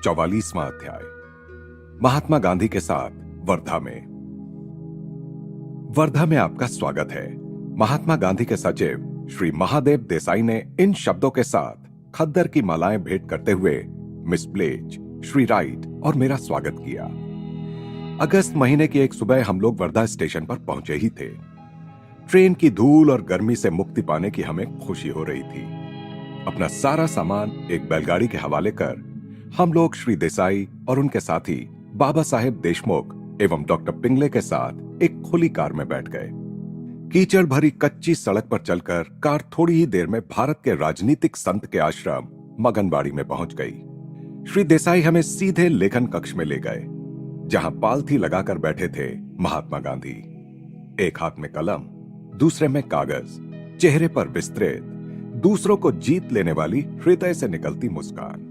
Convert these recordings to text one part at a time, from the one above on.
44वां अध्याय। महात्मा गांधी के साथ वर्धा में। वर्धा में आपका स्वागत है। महात्मा गांधी के सचिव श्री महादेव देसाई ने इन शब्दों के साथ खद्दर की मालाएं भेंट करते हुए मिस ब्लेज, श्री राइट और मेरा स्वागत किया। अगस्त महीने की एक सुबह हम लोग वर्धा स्टेशन पर पहुंचे ही थे। ट्रेन की धूल और गर्मी से मुक्ति पाने की हमें खुशी हो रही थी। अपना सारा सामान एक बैलगाड़ी के हवाले कर हम लोग श्री देसाई और उनके साथी बाबा साहेब देशमुख एवं डॉक्टर पिंगले के साथ एक खुली कार में बैठ गए। कीचड़ भरी कच्ची सड़क पर चलकर कार थोड़ी ही देर में भारत के राजनीतिक संत के आश्रम मगनबाड़ी में पहुंच गई। श्री देसाई हमें सीधे लेखन कक्ष में ले गए, जहां पालथी लगाकर बैठे थे महात्मा गांधी। एक हाथ में कलम, दूसरे में कागज, चेहरे पर विस्तृत, दूसरों को जीत लेने वाली हृदय से निकलती मुस्कान।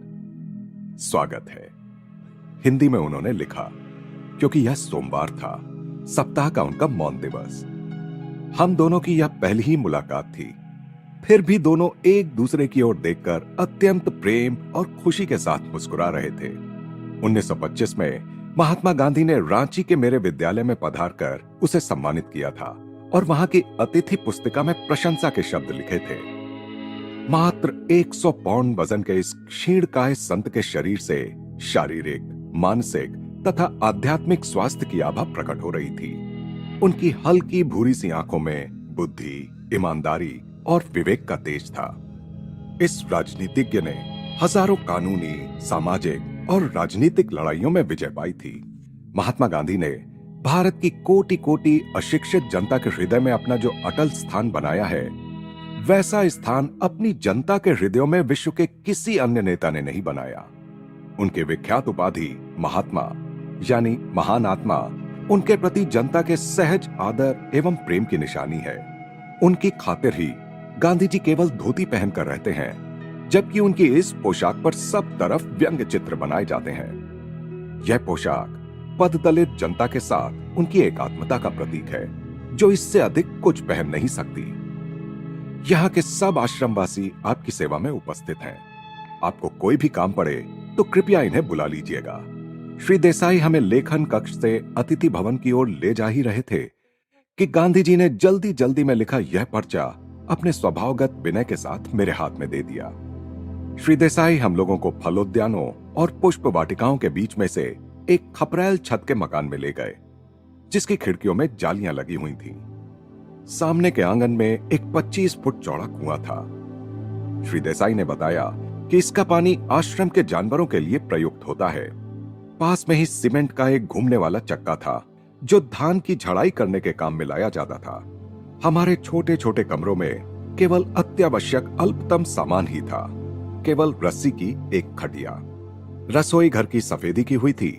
स्वागत है, हिंदी में उन्होंने लिखा, क्योंकि यह सोमवार था, सप्ताह का उनका मौन दिवस। हम दोनों की यह पहली ही मुलाकात थी, फिर भी दोनों एक दूसरे की ओर देखकर अत्यंत प्रेम और खुशी के साथ मुस्कुरा रहे थे। 1925 में महात्मा गांधी ने रांची के मेरे विद्यालय में पधारकर उसे सम्मानित किया था और वहां की अतिथि पुस्तिका में प्रशंसा के शब्द लिखे थे। मात्र 100 पाउंड वजन के इस क्षीणकाय संत के शरीर से शारीरिक, मानसिक तथा आध्यात्मिक स्वास्थ्य की आभा प्रकट हो रही थी। उनकी हल्की भूरी सी आंखों में बुद्धि, ईमानदारी और विवेक का तेज था। इस राजनीतिज्ञ ने हजारों कानूनी, सामाजिक और राजनीतिक लड़ाइयों में विजय पाई थी। महात्मा गांधी ने भारत की कोटि कोटि अशिक्षित जनता के हृदय में अपना जो अटल स्थान बनाया है, वैसा स्थान अपनी जनता के हृदयों में विश्व के किसी अन्य नेता ने नहीं बनाया। उनके विख्यात उपाधि महात्मा यानी महान आत्मा उनके प्रति जनता के सहज आदर एवं प्रेम की निशानी है। उनकी खातिर ही गांधी जी केवल धोती पहनकर रहते हैं, जबकि उनकी इस पोशाक पर सब तरफ व्यंग चित्र बनाए जाते हैं। यह पोशाक पददलित जनता के साथ उनकी एकात्मता का प्रतीक है, जो इससे अधिक कुछ पहन नहीं सकती। यहाँ के सब आश्रमवासी आपकी सेवा में उपस्थित हैं। आपको कोई भी काम पड़े तो कृपया इन्हें बुला लीजिएगा। श्री देसाई हमें लेखन कक्ष से अतिथि भवन की ओर ले जा ही रहे थे कि गांधी जी ने जल्दी जल्दी में लिखा यह पर्चा अपने स्वभावगत विनय के साथ मेरे हाथ में दे दिया। श्री देसाई हम लोगों को फलोद्यानों और पुष्प वाटिकाओं के बीच में से एक खपरैल छत के मकान में ले गए, जिसकी खिड़कियों में जालियां लगी हुई थीं। सामने के आंगन में एक 25 फुट चौड़ा कुआं था। श्री देसाई ने बताया कि इसका पानी आश्रम के जानवरों के लिए प्रयुक्त होता है। पास में ही सीमेंट का एक घूमने वाला चक्का था, जो धान की झड़ाई करने के काम में लाया जाता था। हमारे छोटे छोटे कमरों में केवल अत्यावश्यक अल्पतम सामान ही था, केवल रस्सी की एक खटिया। रसोई घर की सफेदी की हुई थी,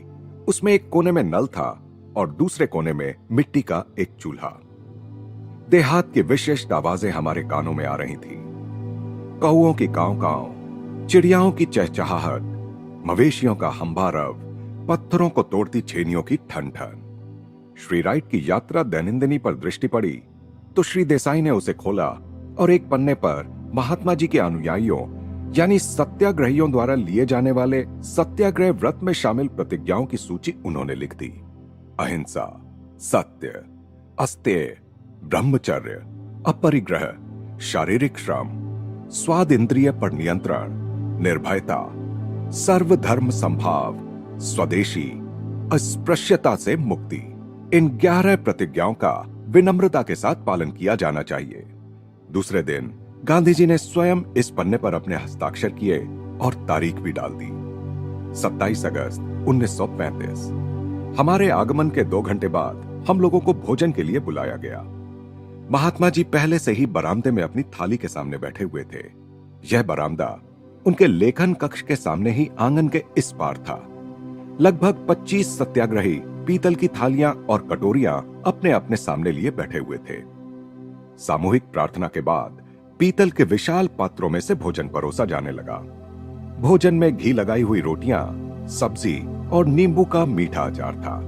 उसमें एक कोने में नल था और दूसरे कोने में मिट्टी का एक चूल्हा। देहात की विशिष्ट आवाजें हमारे कानों में आ रही थी। कौओं की कांव कांव, चिड़ियाओं की चहचहाहट, मवेशियों का हंबारव, पत्थरों को तोड़ती छेनियों की ठन ठन। श्री राइट की यात्रा दैनंदिनी पर दृष्टि पड़ी तो श्री देसाई ने उसे खोला और एक पन्ने पर महात्मा जी के अनुयायियों यानी सत्याग्रहियों द्वारा लिए जाने वाले सत्याग्रह व्रत में शामिल प्रतिज्ञाओं की सूची उन्होंने लिख दी। अहिंसा, सत्य, अस्तेय, ब्रह्मचर्य, अपरिग्रह, शारीरिक श्रम, स्वाद इंद्रिय पर नियंत्रण, निर्भयता, सर्वधर्म संभाव, स्वदेशी, अस्पृश्यता से मुक्ति। इन 11 प्रतिज्ञाओं का विनम्रता के साथ पालन किया जाना चाहिए। दूसरे दिन गांधी जी ने स्वयं इस पन्ने पर अपने हस्ताक्षर किए और तारीख भी डाल दी, 27 अगस्त 1935। हमारे आगमन के 2 घंटे बाद हम लोगों को भोजन के लिए बुलाया गया। महात्मा जी पहले से ही बरामदे में अपनी थाली के सामने बैठे हुए थे। यह बरामदा उनके लेखन कक्ष के सामने ही आंगन के इस पार था। लगभग 25 सत्याग्रही पीतल की थालियां और कटोरियां अपने अपने सामने लिए बैठे हुए थे। सामूहिक प्रार्थना के बाद पीतल के विशाल पात्रों में से भोजन परोसा जाने लगा। भोजन में घी लगाई हुई रोटियां, सब्जी और नींबू का मीठा अचार था।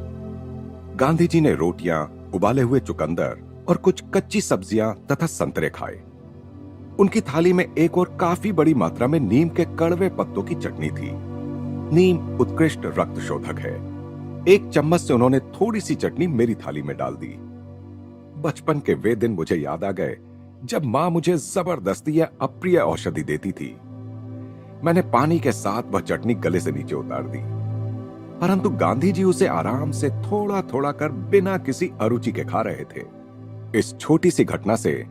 गांधी जी ने रोटियां, उबाले हुए चुकंदर और कुछ कच्ची सब्जियां तथा संतरे खाए। उनकी थाली में एक और काफी बड़ी मात्रा में नीम के कड़वे पत्तों की चटनी थी। नीम उत्कृष्ट रक्त शोधक है। एक चम्मच से उन्होंने थोड़ी सी चटनी मेरी थाली में डाल दी। बचपन के वे दिन मुझे याद आ गए जब मां मुझे जबरदस्ती या अप्रिय औषधि देती थी। मैंने पानी के साथ वह चटनी गले से नीचे उतार दी, परंतु गांधी जी उसे आराम से थोड़ा थोड़ा कर बिना किसी अरुचि के खा रहे थे। इस छोटी सी घटना से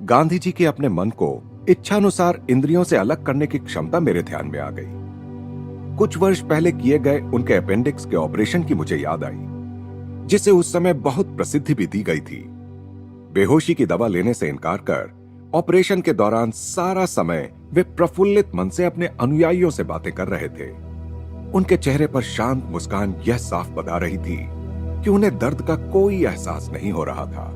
गांधी जी के अपने मन को इच्छानुसार इंद्रियों से अलग करने की क्षमता मेरे ध्यान में आ गई। कुछ वर्ष पहले किए गए उनके अपेंडिक्स के ऑपरेशन की मुझे याद आई, जिसे उस समय बहुत प्रसिद्धि भी दी गई थी। बेहोशी की दवा लेने से इनकार कर ऑपरेशन के दौरान सारा समय वे प्रफुल्लित मन से अपने अनुयायियों से बातें कर रहे थे। उनके चेहरे पर शांत मुस्कान यह साफ बता रही थी कि उन्हें दर्द का कोई एहसास नहीं हो रहा था।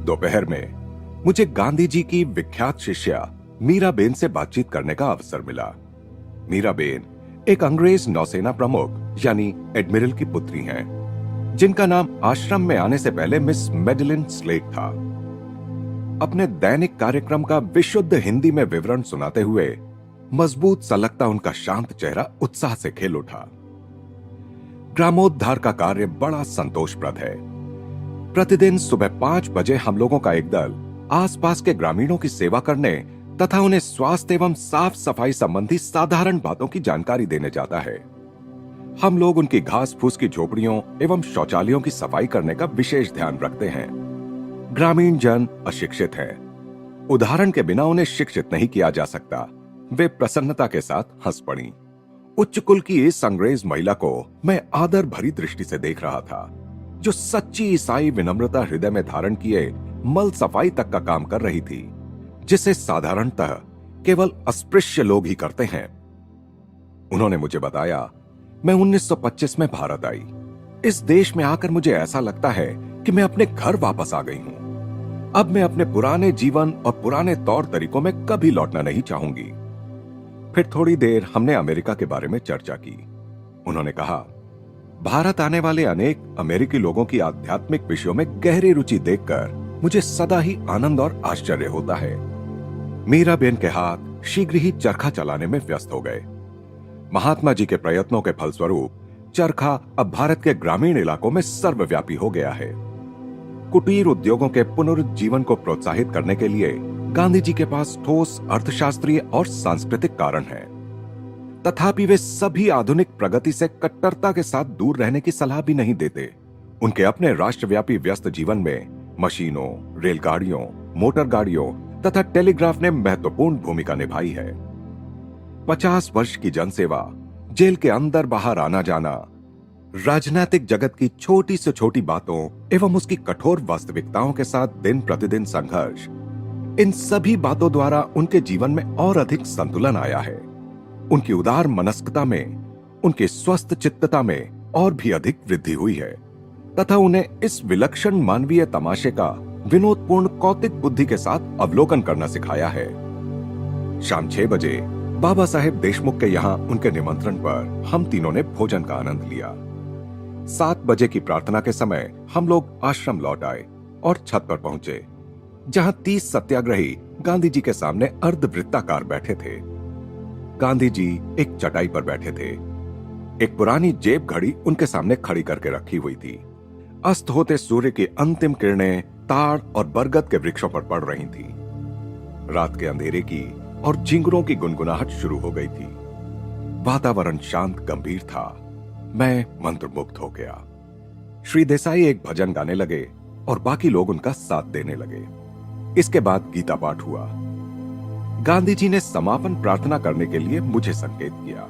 दोपहर में मुझे गांधी जी की विख्यात शिष्या मीराबेन से बातचीत करने का अवसर मिला। मीराबेन एक अंग्रेज नौसेना प्रमुख यानी एडमिरल की पुत्री हैं, जिनका नाम आश्रम में आने से पहले मिस मेडलिन स्लेट था। अपने दैनिक कार्यक्रम का विशुद्ध हिंदी में विवरण सुनाते हुए मजबूत सलगता उनका शांत चेहरा उत्साह से खिल उठा। ग्रामोद्धार का कार्य बड़ा संतोषप्रद है। प्रतिदिन सुबह 5 बजे हम लोगों का एक दल आसपास के ग्रामीणों की सेवा करने तथा उन्हें स्वास्थ्य एवं साफ सफाई संबंधी साधारण बातों की जानकारी देने जाता है। हम लोग उनकी घास फूस की झोपड़ियों एवं शौचालयों की सफाई करने का विशेष ध्यान रखते हैं। ग्रामीण जन अशिक्षित हैं। उदाहरण के बिना उन्हें शिक्षित नहीं किया जा सकता। वे प्रसन्नता के साथ हंस पड़ी। उच्च कुल की इस अंग्रेज महिला को मैं आदर भरी दृष्टि से देख रहा था, जो सच्ची ईसाई विनम्रता हृदय में धारण किए मल सफाई तक का काम कर रही थी, जिसे साधारणतः केवल अस्पृश्य लोग ही करते हैं। उन्होंने मुझे बताया, मैं 1925 में भारत आई। इस देश में आकर मुझे ऐसा लगता है कि मैं अपने घर वापस आ गई हूं। अब मैं अपने पुराने जीवन और पुराने तौर तरीकों में कभी लौटना नहीं चाहूंगी। फिर थोड़ी देर हमने अमेरिका के बारे में चर्चा की। उन्होंने कहा, भारत आने वाले अनेक अमेरिकी लोगों की आध्यात्मिक विषयों में गहरी रुचि देखकर मुझे सदा ही आनंद और आश्चर्य होता है। मीराबेन के हाथ शीघ्र ही चरखा चलाने में व्यस्त हो गए। महात्मा जी के प्रयत्नों के फलस्वरूप चरखा अब भारत के ग्रामीण इलाकों में सर्वव्यापी हो गया है। कुटीर उद्योगों के पुनरुज्जीवन को प्रोत्साहित करने के लिए गांधी जी के पास ठोस अर्थशास्त्रीय और सांस्कृतिक कारण हैं। तथापि वे सभी आधुनिक प्रगति से कट्टरता के साथ दूर रहने की सलाह भी नहीं देते। उनके अपने राष्ट्रव्यापी व्यस्त जीवन में मशीनों, रेलगाड़ियों, मोटर गाड़ियों तथा टेलीग्राफ ने महत्वपूर्ण भूमिका निभाई है। 50 वर्ष की जनसेवा, जेल के अंदर बाहर आना जाना, राजनीतिक जगत की छोटी से छोटी बातों एवं उसकी कठोर वास्तविकताओं के साथ दिन प्रतिदिन संघर्ष, इन सभी बातों द्वारा उनके जीवन में और अधिक संतुलन आया है। उनकी उदार मनस्कता में, उनकी स्वस्थ चित्तता में और भी अधिक वृद्धि हुई है तथा उन्हें इस विलक्षण मानवीय तमाशे का विनोदपूर्ण कौतिक बुद्धि के साथ अवलोकन करना सिखाया है। शाम 6 बजे बाबा साहेब देशमुख के यहाँ उनके निमंत्रण पर हम तीनों ने भोजन का आनंद लिया। 7 बजे की प्रार्थना के समय हम लोग आश्रम लौट आए और छत पर पहुंचे, जहां 30 सत्याग्रही गांधी जी के सामने अर्धवृत्ताकार बैठे थे। गांधी जी एक चटाई पर बैठे थे। एक पुरानी जेब घड़ी उनके सामने खड़ी करके रखी हुई थी। अस्त होते सूर्य की अंतिम किरणें ताड़ और बरगद के वृक्षों पर पड़ रही थी। रात के अंधेरे की और झिंगुरों की गुनगुनाहट शुरू हो गई थी। वातावरण शांत गंभीर था। मैं मंत्रमुग्ध हो गया। श्री देसाई एक भजन गाने लगे और बाकी लोग उनका साथ देने लगे। इसके बाद गीता पाठ हुआ। गांधी जी ने समापन प्रार्थना करने के लिए मुझे संकेत किया।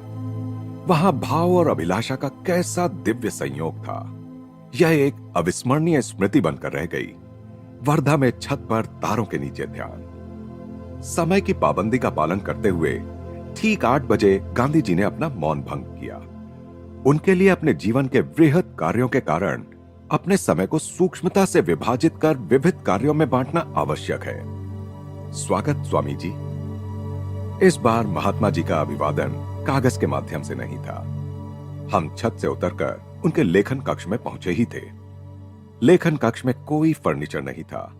वहां भाव और अभिलाषा का कैसा दिव्य संयोग था। यह एक अविस्मरणीय स्मृति बनकर रह गई। वर्धा में छत पर तारों के नीचे ध्यान। समय की पाबंदी का पालन करते हुए ठीक 8 बजे गांधी जी ने अपना मौन भंग किया। उनके लिए अपने जीवन के वृहद कार्यों के कारण अपने समय को सूक्ष्मता से विभाजित कर विविध कार्यों में बांटना आवश्यक है। स्वागत स्वामी जी। इस बार महात्मा जी का अभिवादन कागज के माध्यम से नहीं था। हम छत से उतरकर उनके लेखन कक्ष में पहुंचे ही थे। लेखन कक्ष में कोई फर्नीचर नहीं था।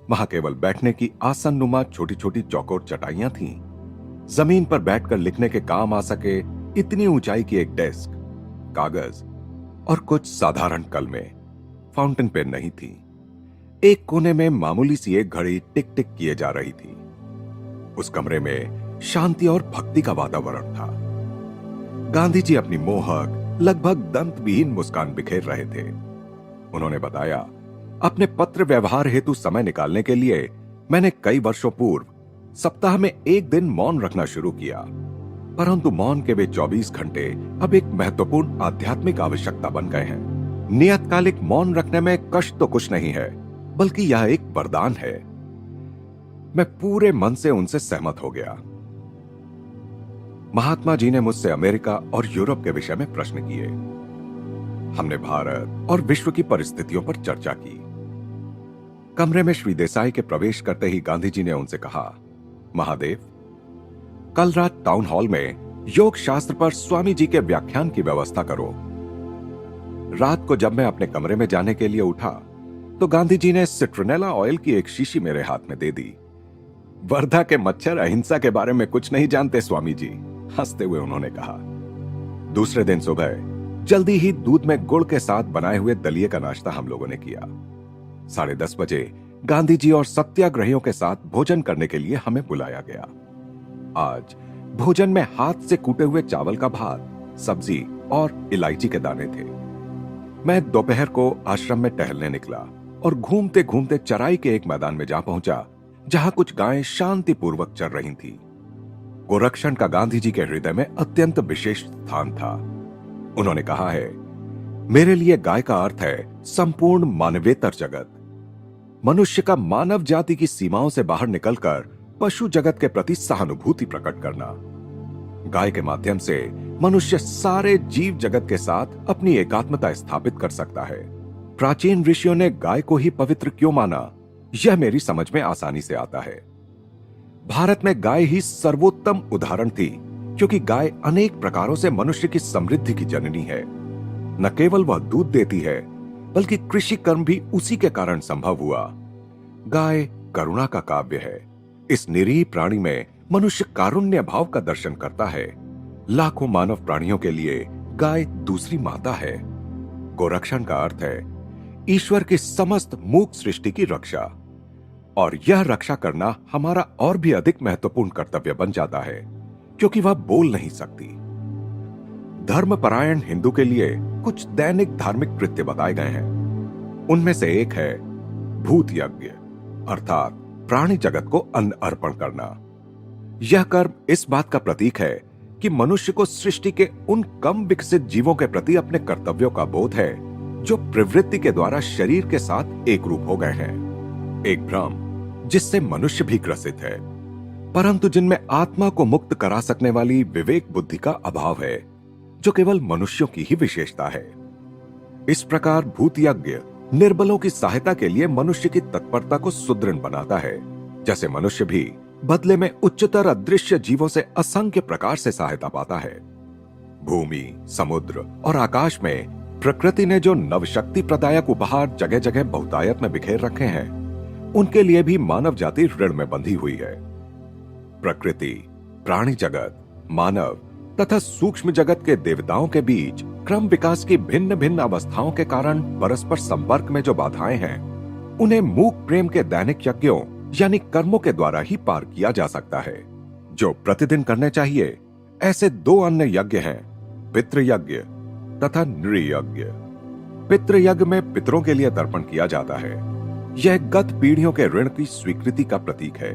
वहां केवल बैठने की आसन नुमा छोटी छोटी चौकोर चटाइयां थीं। जमीन पर बैठकर लिखने के काम आ सके इतनी ऊंचाई की एक डेस्क, कागज और कुछ साधारण कलमें, फाउंटेन पेन नहीं थी। एक कोने में मामूली सी एक घड़ी टिक टिक किए जा रही थी। उस कमरे में शांति और भक्ति का वातावरण था। गांधी जी अपनी मोहक, लगभग दंतविहीन मुस्कान बिखेर रहे थे। उन्होंने बताया, अपने पत्र व्यवहार हेतु समय निकालने के लिए मैंने कई वर्षों पूर्व सप्ताह में एक दिन मौन रखना शुरू किया, परंतु मौन के वे 24 घंटे अब एक महत्वपूर्ण आध्यात्मिक आवश्यकता बन गए हैं। नियतकालिक मौन रखने में कष्ट तो कुछ नहीं है, बल्कि यह एक वरदान है। मैं पूरे मन से उनसे सहमत हो गया। महात्मा जी ने मुझसे अमेरिका और यूरोप के विषय में प्रश्न किए। हमने भारत और विश्व की परिस्थितियों पर चर्चा की। कमरे में श्री देसाई के प्रवेश करते ही गांधी जी ने उनसे कहा, महादेव, कल रात टाउन हॉल में योग शास्त्र पर स्वामी जी के व्याख्यान की व्यवस्था करो। रात को जब मैं अपने कमरे में जाने के लिए उठा तो गांधी जी ने सिट्रोनेला ऑयल की एक शीशी मेरे हाथ में दे दी। वर्धा के मच्छर अहिंसा के बारे में कुछ नहीं जानते स्वामी जी, हंसते हुए उन्होंने कहा। दूसरे दिन सुबह जल्दी ही दूध में गुड़ के साथ बनाए हुए दलिये का नाश्ता हम लोगों ने किया। 10:30 बजे गांधी जी और सत्याग्रहियों के साथ भोजन करने के लिए हमें बुलाया गया। आज भोजन में हाथ से कूटे हुए चावल का भात, सब्जी और इलायची के दाने थे। मैं दोपहर को आश्रम में टहलने निकला और घूमते घूमते चराई के एक मैदान में जा पहुंचा, जहां कुछ गायें शांतिपूर्वक चर रही थीं। गोरक्षण का गांधी जी के हृदय में अत्यंत विशेष स्थान था। उन्होंने कहा है, मेरे लिए गाय का अर्थ है संपूर्ण मानवेतर जगत। मनुष्य का मानव जाति की सीमाओं से बाहर निकलकर पशु जगत के प्रति सहानुभूति प्रकट करना। गाय के माध्यम से मनुष्य सारे जीव जगत के साथ अपनी एकात्मता स्थापित कर सकता है। प्राचीन ऋषियों ने गाय को ही पवित्र क्यों माना, यह मेरी समझ में आसानी से आता है। भारत में गाय ही सर्वोत्तम उदाहरण थी, क्योंकि गाय अनेक प्रकारों से मनुष्य की समृद्धि की जननी है। न केवल वह दूध देती है, बल्कि कृषि कर्म भी उसी के कारण संभव हुआ। गाय करुणा का काव्य है। इस निरीह प्राणी में मनुष्य कारुण्य भाव का दर्शन करता है। लाखों मानव प्राणियों के लिए गाय दूसरी माता है। गोरक्षण का अर्थ है ईश्वर की समस्त मूक सृष्टि की रक्षा, और यह रक्षा करना हमारा और भी अधिक महत्वपूर्ण कर्तव्य बन जाता है, क्योंकि वह बोल नहीं सकती। धर्मपरायण हिंदू के लिए कुछ दैनिक धार्मिक कृत्य बताए गए हैं। उनमें से एक है भूत यज्ञ, अर्थात प्राणी जगत को अन्न अर्पण करना। यह कर्म इस बात का प्रतीक है कि मनुष्य को सृष्टि के उन कम विकसित जीवों के प्रति अपने कर्तव्यों का बोध है, जो प्रवृत्ति के द्वारा शरीर के साथ एक रूप हो गए हैं। एक भ्रम जिससे मनुष्य भी ग्रसित है, परंतु जिनमें आत्मा को मुक्त करा सकने वाली विवेक बुद्धि का अभाव है, जो केवल मनुष्यों की ही विशेषता है। इस प्रकार भूत यज्ञ निर्बलों की सहायता के लिए मनुष्य की तत्परता को सुदृढ़ बनाता है, जैसे मनुष्य भी बदले में उच्चतर अदृश्य जीवों से असंख्य प्रकार से सहायता पाता है। भूमि, समुद्र और आकाश में प्रकृति ने जो नवशक्ति प्रदायक उपहार जगह जगह बहुतायत में बिखेर रखे हैं, उनके लिए भी मानव जाति ऋण में बंधी हुई है। प्रकृति, प्राणी जगत, मानव तथा सूक्ष्म जगत के देवताओं के बीच क्रम विकास की भिन्न भिन्न अवस्थाओं के कारण परस्पर संपर्क में जो बाधाएं हैं, उन्हें मूक प्रेम के दैनिक यज्ञों यानी कर्मों के द्वारा ही पार किया जा सकता है, जो प्रतिदिन करने चाहिए। ऐसे 2 अन्य यज्ञ हैं, पितृयज्ञ तथा नृयज्ञ। पितृयज्ञ में पितरों के लिए तर्पण किया जाता है। यह गत पीढ़ियों के ऋण की स्वीकृति का प्रतीक है,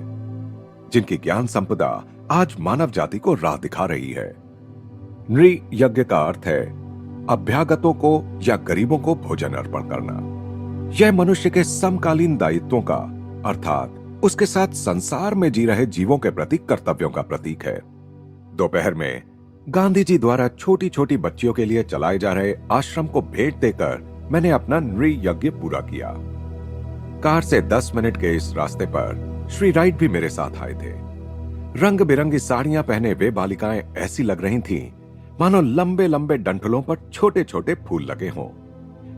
जिनकी ज्ञान संपदा आज मानव जाति को राह दिखा रही है। नृयज्ञ का अर्थ है अभ्यागतों को या गरीबों को भोजन अर्पण करना। यह मनुष्य के समकालीन दायित्वों का, अर्थात उसके साथ संसार में जी रहे जीवों के प्रति कर्तव्यों का प्रतीक है। दोपहर में गांधी जी द्वारा छोटी छोटी बच्चियों के लिए चलाए जा रहे आश्रम को भेंट देकर मैंने अपना नृयज्ञ पूरा किया। कार से 10 मिनट के इस रास्ते पर श्री राइट भी मेरे साथ आए थे। रंग बिरंगी साड़ियां पहने वे बालिकाएं ऐसी लग रही थीं मानो लंबे लंबे डंठलों पर छोटे छोटे फूल लगे हों।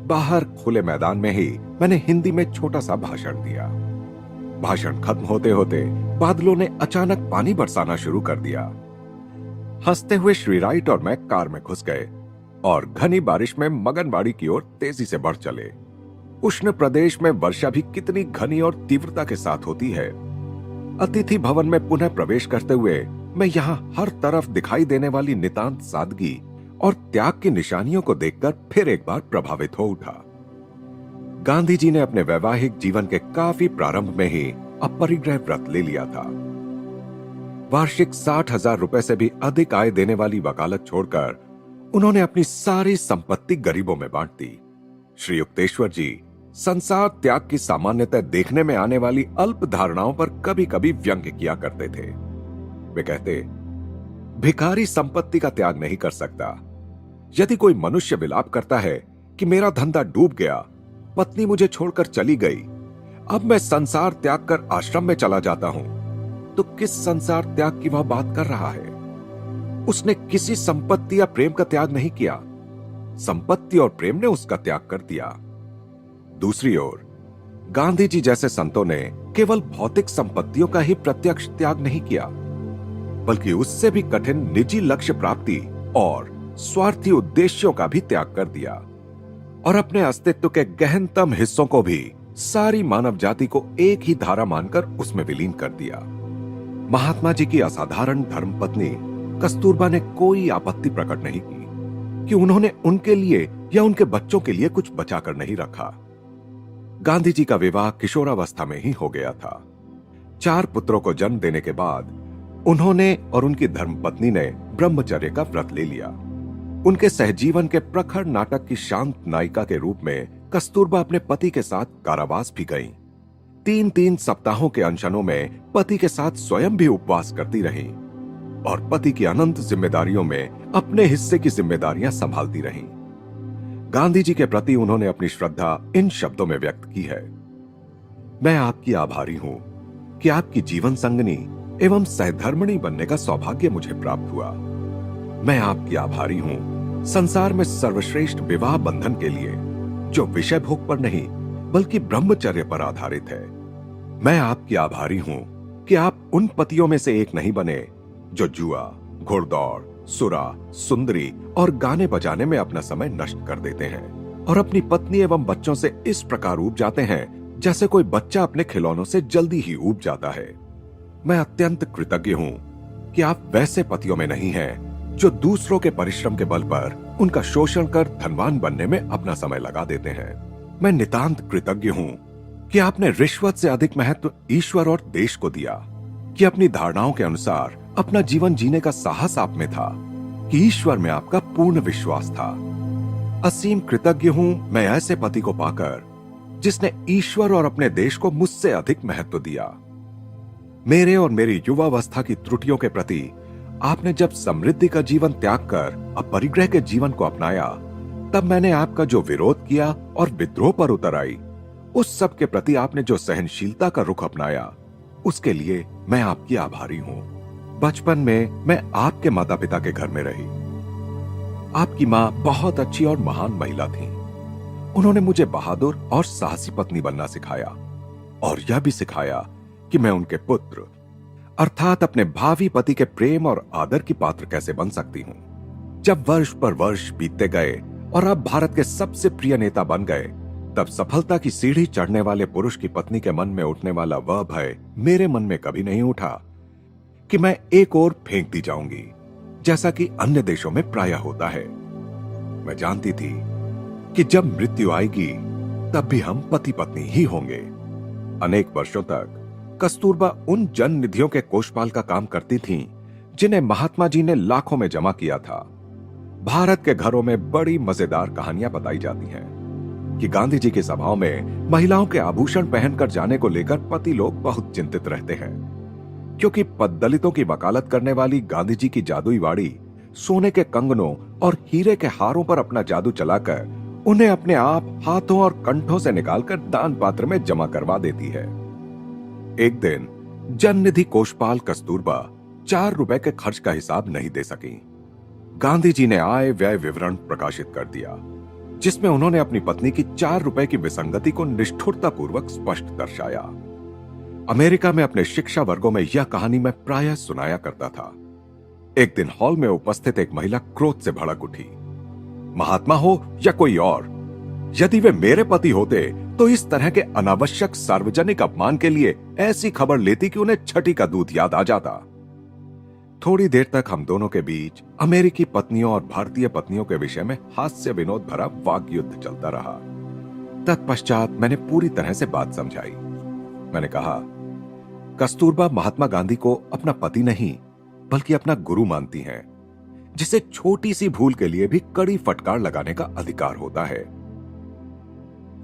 बाहर खुले मैदान में ही मैंने हिंदी में छोटा सा भाषण दिया। भाषण खत्म होते होते बादलों ने अचानक पानी बरसाना शुरू कर दिया। हंसते हुए श्री राइट और मैं कार में घुस गए और घनी बारिश में मगनबाड़ी की ओर तेजी से बढ़ चले। उष्ण प्रदेश में वर्षा भी कितनी घनी और तीव्रता के साथ होती है। अतिथि भवन में पुनः प्रवेश करते हुए मैं यहाँ हर तरफ दिखाई देने वाली नितांत सादगी और त्याग की निशानियों को देखकर फिर एक बार प्रभावित हो उठा। गांधी जी ने अपने वैवाहिक जीवन के काफी प्रारंभ में ही अपरिग्रह व्रत ले लिया था। वार्षिक 60,000 रुपए से भी अधिक आय देने वाली वकालत छोड़कर उन्होंने अपनी सारी संपत्ति गरीबों में बांट दी। श्री युक्तेश्वर जी संसार त्याग की सामान्यतः देखने में आने वाली अल्प धारणाओं पर कभी कभी व्यंग्य किया करते थे। वे कहते, भिखारी संपत्ति का त्याग नहीं कर सकता। यदि कोई मनुष्य विलाप करता है कि मेरा धंधा डूब गया, पत्नी मुझे छोड़कर चली गई, अब मैं संसार त्याग कर आश्रम में चला जाता हूं, तो किस संसार त्याग की वह बात कर रहा है? उसने किसी संपत्ति या प्रेम का त्याग नहीं किया, संपत्ति और प्रेम ने उसका त्याग कर दिया। दूसरी ओर गांधी जी जैसे संतों ने केवल भौतिक संपत्तियों का ही प्रत्यक्ष त्याग नहीं किया, बल्कि उससे भी कठिन निजी लक्ष्य प्राप्ति और स्वार्थी उद्देश्यों का भी त्याग कर दिया और अपने अस्तित्व के गहनतम हिस्सों को भी सारी मानव जाति को एक ही धारा मानकर उसमें विलीन कर दिया। महात्मा जी की असाधारण धर्मपत्नी कस्तूरबा ने कोई आपत्ति प्रकट नहीं की कि उन्होंने उनके लिए या उनके बच्चों के लिए कुछ बचाकर नहीं रखा। गांधी जी का विवाह किशोरावस्था में ही हो गया था। 4 पुत्रों को जन्म देने के बाद उन्होंने और उनकी धर्मपत्नी ने ब्रह्मचर्य का व्रत ले लिया। उनके सहजीवन के प्रखर नाटक की शांत नायिका के रूप में कस्तूरबा अपने पति के साथ कारावास भी गईं। 3-3 सप्ताहों के अनशनों में पति के साथ स्वयं भी उपवास करती रहीं और पति की अनंत जिम्मेदारियों में अपने हिस्से की जिम्मेदारियां संभालती रहीं। गांधी जी के प्रति उन्होंने अपनी श्रद्धा इन शब्दों में व्यक्त की है, मैं आपकी आभारी हूं कि आपकी जीवन संगनी एवं सहधर्मिणी बनने का सौभाग्य मुझे प्राप्त हुआ। मैं आपकी आभारी हूं संसार में सर्वश्रेष्ठ विवाह बंधन के लिए, जो विषय भोग पर नहीं बल्कि ब्रह्मचर्य पर आधारित है। मैं आपकी आभारी हूं कि आप उन पतियों में से एक नहीं बने जो जुआ, घुड़दौड़, सुरा, सुंदरी और गाने बजाने में अपना समय नष्ट कर देते हैं और अपनी पत्नी एवं बच्चों से इस प्रकार ऊब जाते हैं जैसे कोई बच्चा अपने खिलौनों से जल्दी ही ऊब जाता है। मैं अत्यंत कृतज्ञ हूं कि आप वैसे पतियों में नहीं हैं जो दूसरों के परिश्रम के बल पर उनका शोषण कर धनवान बनने में अपना समय लगा देते हैं। मैं नितांत कृतज्ञ हूं कि आपने रिश्वत से अधिक महत्व ईश्वर और देश को दिया, कि अपनी धारणाओं के अनुसार अपना जीवन जीने का साहस आप में था, कि ईश्वर में आपका पूर्ण विश्वास था। असीम कृतज्ञ हूं मैं ऐसे पति को पाकर जिसने ईश्वर और अपने देश को मुझसे अधिक महत्व दिया। मेरे और मेरी युवावस्था की त्रुटियों के प्रति आपने जब समृद्धि का जीवन त्याग कर अपरिग्रह के जीवन को अपनाया, तब मैंने आपका जो विरोध किया और विद्रोह पर उतर आई, उस सब के प्रति आपने जो सहनशीलता का रुख अपनाया, उसके लिए मैं आपकी आभारी हूं। बचपन में मैं आपके माता पिता के घर में रही। आपकी मां बहुत अच्छी और महान महिला थी। उन्होंने मुझे बहादुर और साहसी पत्नी बनना सिखाया और यह भी सिखाया कि मैं उनके पुत्र अर्थात अपने भावी पति के प्रेम और आदर की पात्र कैसे बन सकती हूं। जब वर्ष पर वर्ष बीतते गए और आप भारत के सबसे प्रिय नेता बन गए, तब सफलता की सीढ़ी चढ़ने वाले पुरुष की पत्नी के मन में उठने वाला वह भय मेरे मन में कभी नहीं उठा कि मैं एक ओर फेंक दी जाऊंगी, जैसा कि अन्य देशों में प्रायः होता है। मैं जानती थी कि जब मृत्यु आएगी तब भी हम पति पत्नी ही होंगे। अनेक वर्षों तक कस्तूरबा उन जन निधियों के कोषपाल का काम करती थीं, जिन्हें महात्मा जी ने लाखों में जमा किया था। भारत के घरों में बड़ी मजेदार कहानियां बताई जाती हैं कि गांधी जी की सभाओं में महिलाओं के आभूषण पहनकर जाने को लेकर पति लोग बहुत चिंतित रहते हैं, क्योंकि पददलितों की वकालत करने वाली गांधी जी की जादुई वाड़ी सोने के कंगनों और हीरे के हारों पर अपना जादू चलाकर उन्हें अपने आप हाथों और कंठों से निकालकर दान पात्र में जमा करवा देती है। एक दिन जन निधि कोषपाल कस्तूरबा 4 रुपए के खर्च का हिसाब नहीं दे सकी। गांधी जी ने आय व्यय विवरण प्रकाशित कर दिया, जिसमें उन्होंने अपनी पत्नी की 4 रुपए की विसंगति को निष्ठुरतापूर्वक स्पष्ट दर्शाया। अमेरिका में अपने शिक्षा वर्गों में यह कहानी मैं प्रायः सुनाया करता था। एक दिन हॉल में उपस्थित एक महिला क्रोध से भड़क उठी। महात्मा हो या कोई और, यदि वे मेरे पति होते तो इस तरह के अनावश्यक सार्वजनिक अपमान के लिए ऐसी खबर लेती कि उन्हें छठी का दूध याद आ जाता। थोड़ी देर तक हम दोनों के बीच अमेरिकी पत्नियों और भारतीय पत्नियों के विषय में हास्य विनोद भरा वाक युद्ध चलता रहा। तत्पश्चात मैंने पूरी तरह से बात समझाई। मैंने कहा, कस्तूरबा महात्मा गांधी को अपना पति नहीं बल्कि अपना गुरु मानती हैं, जिसे छोटी सी भूल के लिए भी कड़ी फटकार लगाने का अधिकार होता है।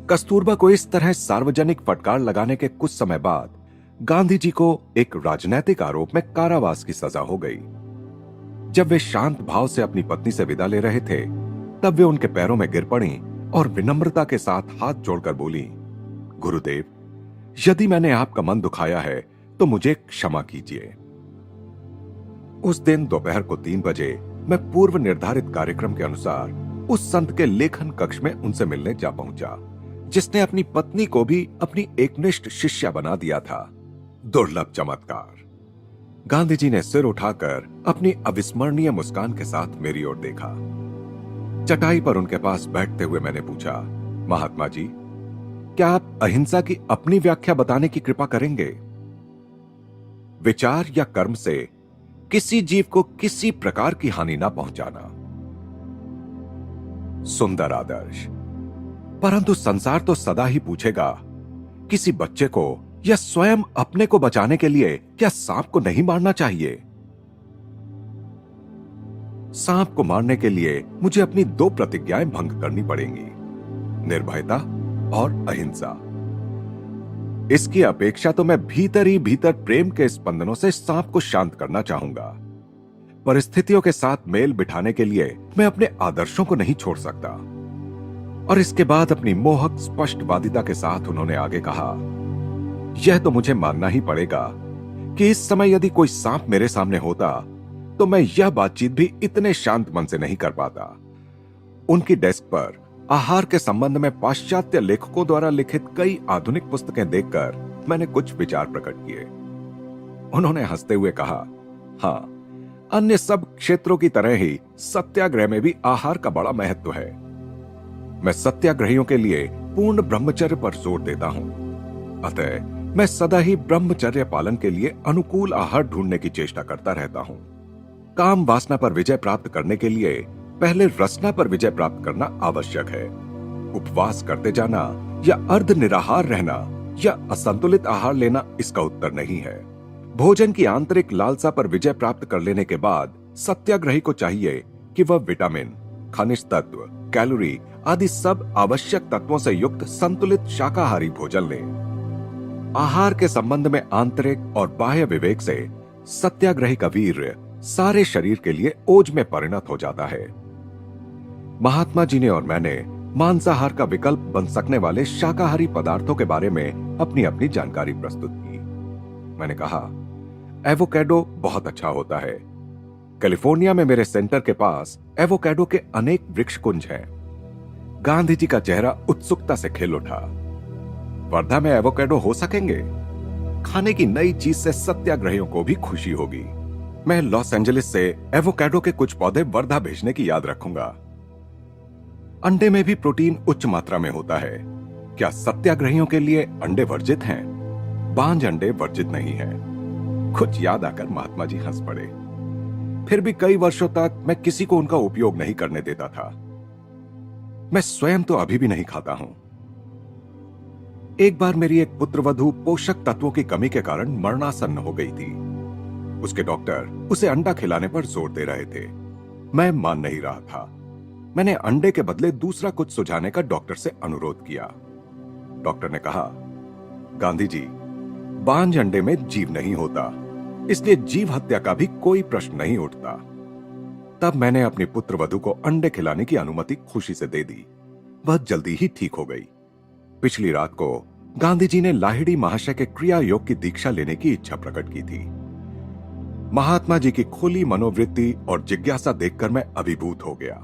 कस्तूरबा को इस तरह सार्वजनिक फटकार लगाने के कुछ समय बाद गांधी जी को एक राजनैतिक आरोप में कारावास की सजा हो गई। जब वे शांत भाव से अपनी पत्नी से विदा ले रहे थे, तब वे उनके पैरों में गिर पड़ी और विनम्रता के साथ हाथ जोड़कर बोली, गुरुदेव, यदि मैंने आपका मन दुखाया है तो मुझे क्षमा कीजिए। उस दिन दोपहर को 3 बजे मैं पूर्व निर्धारित कार्यक्रम के अनुसार उस संत के लेखन कक्ष में उनसे मिलने जा पहुंचा, जिसने अपनी पत्नी को भी अपनी एकनिष्ठ शिष्या बना दिया था। दुर्लभ चमत्कार। गांधी जी ने सिर उठाकर अपनी अविस्मरणीय मुस्कान के साथ मेरी ओर देखा। चटाई पर उनके पास बैठते हुए मैंने पूछा, महात्मा जी, क्या आप अहिंसा की अपनी व्याख्या बताने की कृपा करेंगे? विचार या कर्म से किसी जीव को किसी प्रकार की हानि ना पहुंचाना। सुंदर आदर्श। परंतु संसार तो सदा ही पूछेगा, किसी बच्चे को या स्वयं अपने को बचाने के लिए क्या सांप को नहीं मारना चाहिए? सांप को मारने के लिए मुझे अपनी 2 प्रतिज्ञाएं भंग करनी पड़ेंगी, निर्भयता और अहिंसा। इसकी अपेक्षा तो मैं भीतर ही भीतर प्रेम के स्पंदनों से सांप को शांत करना चाहूंगा। परिस्थितियों के साथ मेल बिठाने के लिए मैं अपने आदर्शों को नहीं छोड़ सकता। और इसके बाद अपनी मोहक स्पष्टवादिता के साथ उन्होंने आगे कहा, यह तो मुझे मानना ही पड़ेगा कि इस समय यदि कोई सांप मेरे सामने होता तो मैं यह बातचीत भी इतने शांत मन से नहीं कर पाता। उनकी डेस्क पर आहार के संबंध में पाश्चात्य लेखकों द्वारा लिखित कई आधुनिक पुस्तकें देखकर मैंने कुछ विचार प्रकट किए। उन्होंने हंसते हुए कहा, हां, अन्य सब क्षेत्रों की तरह ही सत्याग्रह में भी आहार का बड़ा महत्व है। मैं सत्याग्रहियों के लिए पूर्ण ब्रह्मचर्य पर जोर देता हूं। अतः मैं सदा ही ब्रह्मचर्य पालन के लिए अनुकूल आहार ढूंढने की चेष्टा करता रहता हूं। काम वासना पर विजय प्राप्त करने के लिए पहले रसना पर विजय प्राप्त करना आवश्यक है। उपवास करते जाना या अर्ध निराहार रहना या असंतुलित आहार लेना इसका उत्तर नहीं है। भोजन की आंतरिक लालसा पर विजय प्राप्त कर लेने के बाद सत्याग्रही को चाहिए कि वह विटामिन, खनिज तत्व, कैलोरी आदि सब आवश्यक तत्वों से युक्त संतुलित शाकाहारी भोजन ले। आहार के संबंध में आंतरिक और बाह्य विवेक से सत्याग्रही का वीर्य सारे शरीर के लिए ओज में परिणत हो जाता है। महात्मा जी ने और मैंने मांसाहार का विकल्प बन सकने वाले शाकाहारी पदार्थों के बारे में अपनी अपनी जानकारी प्रस्तुत की। मैंने कहा, एवोकेडो बहुत अच्छा होता है। कैलिफोर्निया में मेरे सेंटर के पास एवोकेडो के अनेक वृक्ष कुंज हैं। गांधी जी का चेहरा उत्सुकता से खिल उठा। वर्धा में एवोकेडो हो सकेंगे? खाने की नई चीज से सत्याग्रहियों को भी खुशी होगी। मैं लॉस एंजलिस से एवोकेडो के कुछ पौधे वर्धा भेजने की याद रखूंगा। अंडे में भी प्रोटीन उच्च मात्रा में होता है। क्या सत्याग्रहियों के लिए अंडे वर्जित हैं? बांझ अंडे वर्जित नहीं हैं। कुछ याद आकर महात्मा जी हंस पड़े। फिर भी कई वर्षों तक मैं किसी को उनका उपयोग नहीं करने देता था। मैं स्वयं तो अभी भी नहीं खाता हूं। एक बार मेरी एक पुत्रवधू पोषक तत्वों की कमी के कारण मरणासन्न हो गई थी। उसके डॉक्टर उसे अंडा खिलाने पर जोर दे रहे थे। मैं मान नहीं रहा था। मैंने अंडे के बदले दूसरा कुछ सुझाने का डॉक्टर से अनुरोध किया। डॉक्टर ने कहा, गांधी जी, बांझ अंडे में जीव नहीं होता, इसलिए जीव हत्या का भी कोई प्रश्न नहीं उठता। तब मैंने अपनी पुत्रवधू को अंडे खिलाने की अनुमति खुशी से दे दी। वह जल्दी ही ठीक हो गई। पिछली रात को गांधी जी ने लाहिड़ी महाशय के क्रिया योग की दीक्षा लेने की इच्छा प्रकट की थी। महात्मा जी की खुली मनोवृत्ति और जिज्ञासा देखकर मैं अभिभूत हो गया।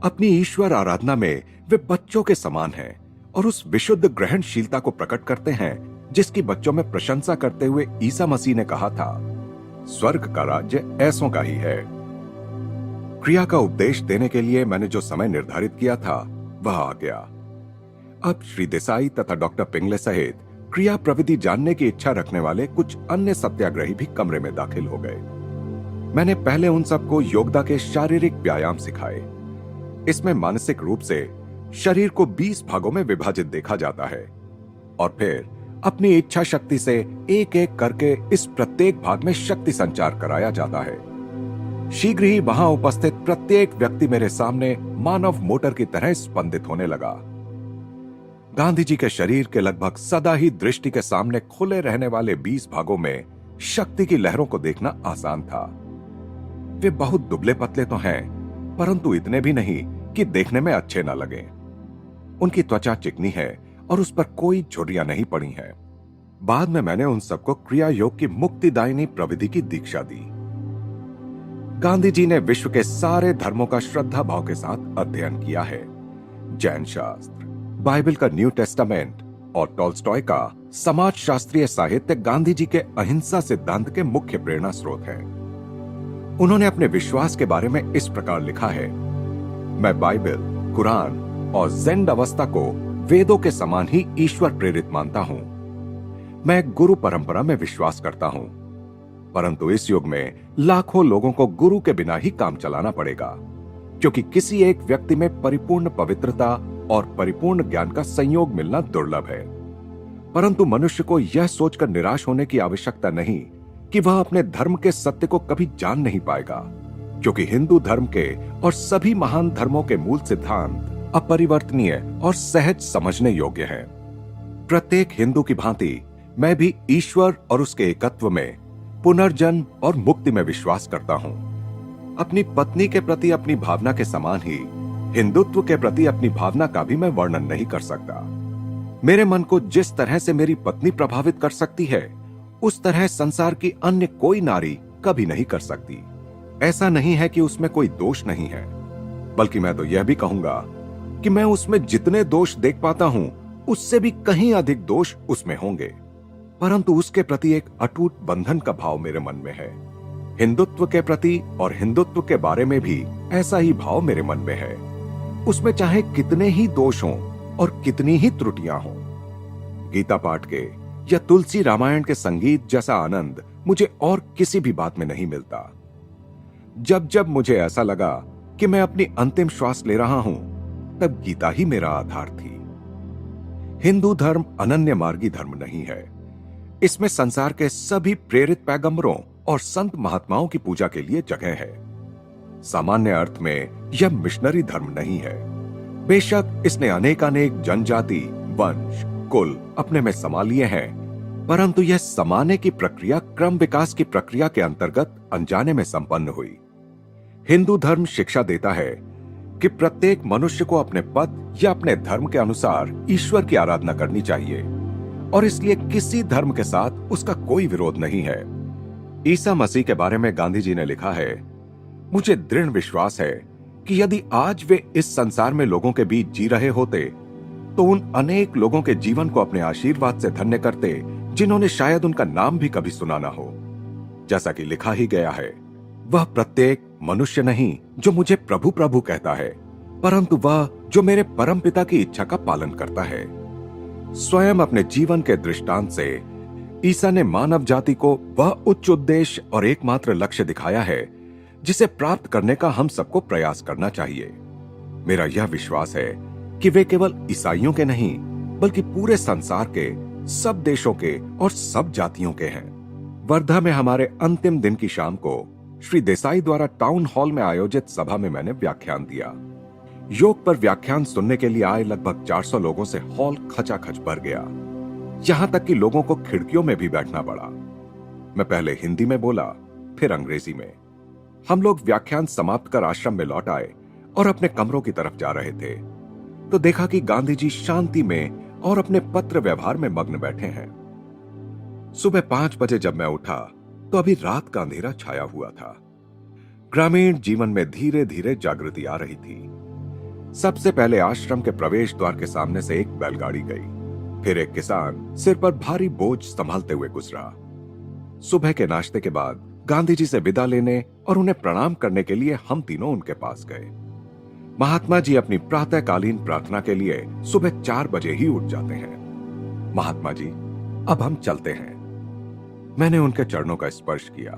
अपनी ईश्वर आराधना में वे बच्चों के समान हैं और उस विशुद्ध ग्रहणशीलता को प्रकट करते हैं जिसकी बच्चों में प्रशंसा करते हुए ईसा मसीह ने कहा था, स्वर्ग का राज्य ऐसों का ही है। क्रिया का उपदेश देने के लिए मैंने जो समय निर्धारित किया था वह आ गया। अब श्री देसाई तथा डॉक्टर पिंगले सहित क्रिया प्रविधि जानने की इच्छा रखने वाले कुछ अन्य सत्याग्रही भी कमरे में दाखिल हो गए। मैंने पहले उन सबको योगदा के शारीरिक व्यायाम सिखाए। इसमें मानसिक रूप से शरीर को 20 भागों में विभाजित देखा जाता है और फिर अपनी इच्छा शक्ति से एक एक करके इस प्रत्येक भाग में शक्ति संचार कराया जाता है। शीघ्र ही वहां उपस्थित प्रत्येक व्यक्ति मेरे सामने मानव मोटर की तरह स्पंदित होने लगा। गांधी जी के शरीर के लगभग सदा ही दृष्टि के सामने खुले रहने वाले 20 भागों में शक्ति की लहरों को देखना आसान था। वे बहुत दुबले पतले तो हैं, परंतु इतने भी नहीं कि देखने में अच्छे न लगे। उनकी त्वचा चिकनी है और उस पर कोई झुर्रियां नहीं पड़ी हैं। बाद में मैंने उन सबको क्रिया योग की मुक्तिदायिनी प्रविधि की दीक्षा दी। गांधी जी ने विश्व के सारे धर्मों का श्रद्धा भाव के साथ अध्ययन किया है। जैन शास्त्र, बाइबल का न्यू टेस्टामेंट और टॉल्स्टॉय का समाज शास्त्रीय साहित्य गांधी जी के अहिंसा सिद्धांत के मुख्य प्रेरणा स्रोत है। उन्होंने अपने विश्वास के बारे में इस प्रकार लिखा है, मैं बाइबल, कुरान और ज़ेंड अवस्था को वेदों के समान ही ईश्वर प्रेरित मानता हूं। मैं गुरु परंपरा में विश्वास करता हूं, परंतु इस युग में लाखों लोगों को गुरु के बिना ही काम चलाना पड़ेगा, क्योंकि किसी एक व्यक्ति में परिपूर्ण पवित्रता और परिपूर्ण ज्ञान का संयोग मिलना दुर्लभ है। परंतु मनुष्य को यह सोचकर निराश होने की आवश्यकता नहीं कि वह अपने धर्म के सत्य को कभी जान नहीं पाएगा, क्योंकि हिंदू धर्म के और सभी महान धर्मों के मूल सिद्धांत अपरिवर्तनीय और सहज समझने योग्य हैं। प्रत्येक हिंदू की भांति मैं भी ईश्वर और उसके एकत्व में, पुनर्जन्म और मुक्ति में विश्वास करता हूं। अपनी पत्नी के प्रति अपनी भावना के समान ही हिंदुत्व के प्रति अपनी भावना का भी मैं वर्णन नहीं कर सकता। मेरे मन को जिस तरह से मेरी पत्नी प्रभावित कर सकती है, उस तरह संसार की अन्य कोई नारी कभी नहीं कर सकती। ऐसा नहीं है कि उसमें कोई दोष नहीं है, बल्कि मैं तो यह भी कहूंगा कि मैं उसमें जितने दोष देख पाता हूं, उससे भी कहीं अधिक दोष उसमें होंगे। परंतु उसके प्रति एक अटूट बंधन का भाव मेरे मन में है। हिंदुत्व के प्रति और हिंदुत्व के बारे में भी ऐसा ही भाव मेरे मन में है। उसमें चाहे कितने ही दोष हों और कितनी ही त्रुटियां हों। गीता पाठ के या तुलसी रामायण के संगीत जैसा आनंद मुझे और किसी भी बात में नहीं मिलता। जब जब मुझे ऐसा लगा कि मैं अपनी अंतिम श्वास ले रहा हूं, तब गीता ही मेरा आधार थी। हिंदू धर्म अनन्य मार्गी धर्म नहीं है। इसमें संसार के सभी प्रेरित पैगंबरों और संत महात्माओं की पूजा के लिए जगह है। सामान्य अर्थ में यह मिशनरी धर्म नहीं है। बेशक इसने अनेकानेक जनजाति, वंश, कुल अपने में समा लिए हैं, परंतु यह समाने की प्रक्रिया क्रम विकास की प्रक्रिया के अंतर्गत अनजाने में संपन्न हुई। हिंदू धर्म शिक्षा देता है कि प्रत्येक मनुष्य को अपने पद या अपने धर्म के अनुसार ईश्वर की आराधना करनी चाहिए, और इसलिए किसी धर्म के साथ उसका कोई विरोध नहीं है। ईसा मसीह के बारे में गांधी जी ने लिखा है, मुझे दृढ़ विश्वास है कि यदि आज वे इस संसार में लोगों के बीच जी रहे होते, तो उन अनेक लोगों के जीवन को अपने आशीर्वाद से धन्य करते जिन्होंने शायद उनका नाम भी कभी सुना ना हो। जैसा कि लिखा ही गया है, वह प्रत्येक मनुष्य नहीं जो मुझे प्रभु प्रभु कहता है, परंतु वह जो मेरे परमपिता की इच्छा का पालन करता है। स्वयं अपने जीवन के दृष्टांत से ईसा ने मानव जाति को वह उच्च उद्देश्य और एकमात्र लक्ष्य दिखाया है जिसे प्राप्त करने का हम सबको प्रयास करना चाहिए। मेरा यह विश्वास है कि वे केवल ईसाइयों के नहीं, बल्कि पूरे संसार के, सब देशों के और सब जातियों के हैं। वर्धा में हमारे अंतिम दिन की शाम को श्री देसाई द्वारा टाउन हॉल में आयोजित सभा में मैंने व्याख्यान दिया। योग पर व्याख्यान सुनने के लिए आए लगभग 400 लोगों से हॉल खचाखच भर गया। यहां तक कि लोगों को खिड़कियों में भी बैठना पड़ा। मैं पहले हिंदी में बोला, फिर अंग्रेजी में। हम लोग व्याख्यान समाप्त कर आश्रम में लौट आए और अपने कमरों की तरफ जा रहे थे, तो देखा कि गांधी जी शांति में और अपने पत्र व्यवहार में मग्न बैठे हैं। सुबह 5 बजे जब मैं उठा, तो अभी रात का अंधेरा छाया हुआ था। ग्रामीण जीवन में धीरे धीरे जागृति आ रही थी। सबसे पहले आश्रम के प्रवेश द्वार के सामने से एक बैलगाड़ी गई, फिर एक किसान सिर पर भारी बोझ संभालते हुए गुजरा। सुबह के नाश्ते के बाद गांधी जी से विदा लेने और उन्हें प्रणाम करने के लिए हम तीनों उनके पास गए। महात्मा जी अपनी प्रातःकालीन प्रार्थना के लिए सुबह 4 बजे ही उठ जाते हैं। महात्मा जी, अब हम चलते हैं। मैंने उनके चरणों का स्पर्श किया।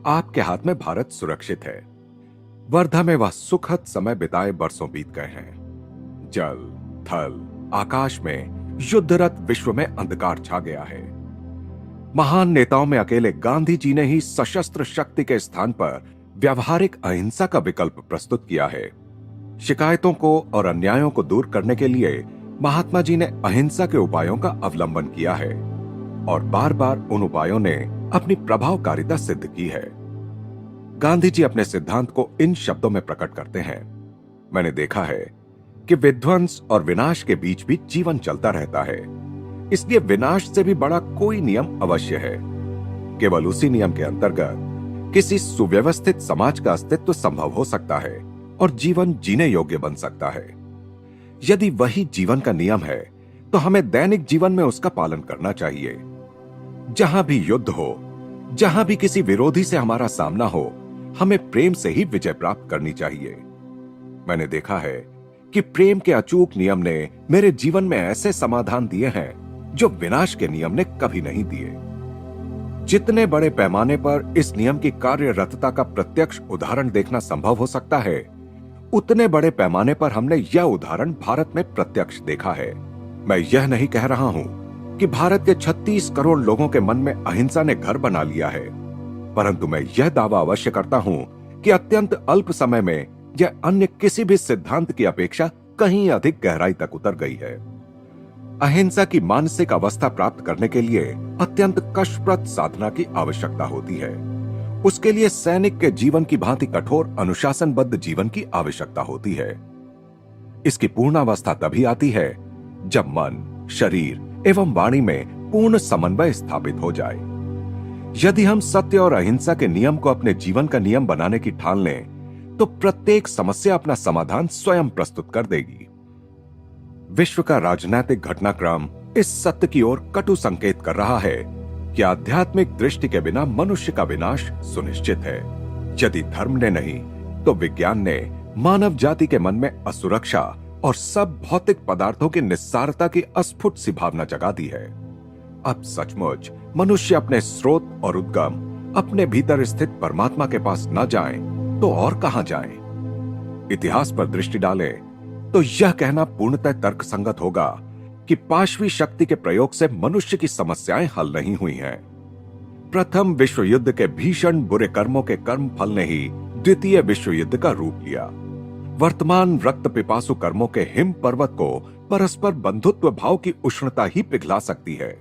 आपके हाथ में भारत सुरक्षित है। वर्धा में वह सुखद समय बिताए बरसों बीत गए हैं। जल, थल, आकाश में युद्धरत विश्व में अंधकार छा गया है। महान नेताओं में अकेले गांधी जी ने ही सशस्त्र शक्ति के स्थान पर व्यावहारिक अहिंसा का विकल्प प्रस्तुत किया है। शिकायतों को और अन्यायों को दूर करने के लिए महात्मा जी ने अहिंसा के उपायों का अवलंबन किया है और बार बार उन उपायों ने अपनी प्रभावकारिता सिद्ध की है। गांधी जी अपने सिद्धांत को इन शब्दों में प्रकट करते हैं। मैंने देखा है कि विध्वंस और विनाश के बीच भी जीवन चलता रहता है, इसलिए विनाश से भी बड़ा कोई नियम अवश्य है। केवल उसी नियम के अंतर्गत किसी सुव्यवस्थित समाज का अस्तित्व संभव हो सकता है और जीवन जीने योग्य बन सकता है। यदि वही जीवन का नियम है तो हमें दैनिक जीवन में उसका पालन करना चाहिए। जहां भी युद्ध हो, जहां भी किसी विरोधी से हमारा सामना हो, हमें प्रेम से ही विजय प्राप्त करनी चाहिए। मैंने देखा है कि प्रेम के अचूक नियम ने मेरे जीवन में ऐसे समाधान दिए हैं जो विनाश के नियम ने कभी नहीं दिए। जितने बड़े पैमाने पर इस नियम की कार्यरतता का प्रत्यक्ष उदाहरण देखना संभव हो सकता है, उतने बड़े पैमाने पर हमने यह उदाहरण भारत में प्रत्यक्ष देखा है। मैं यह नहीं कह रहा हूं कि भारत के 36 करोड़ लोगों के मन में अहिंसा ने घर बना लिया है, परंतु मैं यह दावा अवश्य करता हूं कि अत्यंत अल्प समय में यह अन्य किसी भी सिद्धांत की अपेक्षा कहीं अधिक गहराई तक उतर गई है। अहिंसा की मानसिक अवस्था प्राप्त करने के लिए अत्यंत कष्टप्रद साधना की आवश्यकता होती है। उसके लिए सैनिक के जीवन की भांति कठोर अनुशासनबद्ध जीवन की आवश्यकता होती है। इसकी पूर्णावस्था तभी आती है जब मन, शरीर एवं वाणी में पूर्ण समन्वय स्थापित हो जाए। यदि हम सत्य और अहिंसा के नियम को अपने जीवन का नियम बनाने की ठान लें, तो प्रत्येक समस्या अपना समाधान स्वयं प्रस्तुत कर देगी। विश्व का राजनीतिक घटनाक्रम इस सत्य की ओर कटु संकेत कर रहा है कि आध्यात्मिक दृष्टि के बिना मनुष्य का विनाश सुनिश्चित है। यदि धर्म ने नहीं तो विज्ञान ने मानव जाति के मन में असुरक्षा और सब भौतिक पदार्थों की निस्सारता की अस्फुट सी भावना जगा दी है। अब सचमुच मनुष्य अपने स्रोत और उद्गम, अपने भीतर स्थित परमात्मा के पास न जाए तो और कहां जाए। इतिहास पर दृष्टि डालें तो यह कहना पूर्णतः तर्कसंगत होगा कि पाशवी शक्ति के प्रयोग से मनुष्य की समस्याएं हल नहीं हुई हैं। प्रथम विश्व युद्ध के भीषण बुरे कर्मों के कर्म फल ने ही द्वितीय विश्व युद्ध का रूप लिया। वर्तमान रक्त पिपासु कर्मों के हिम पर्वत को परस्पर बंधुत्व भाव की उष्णता ही पिघला सकती है।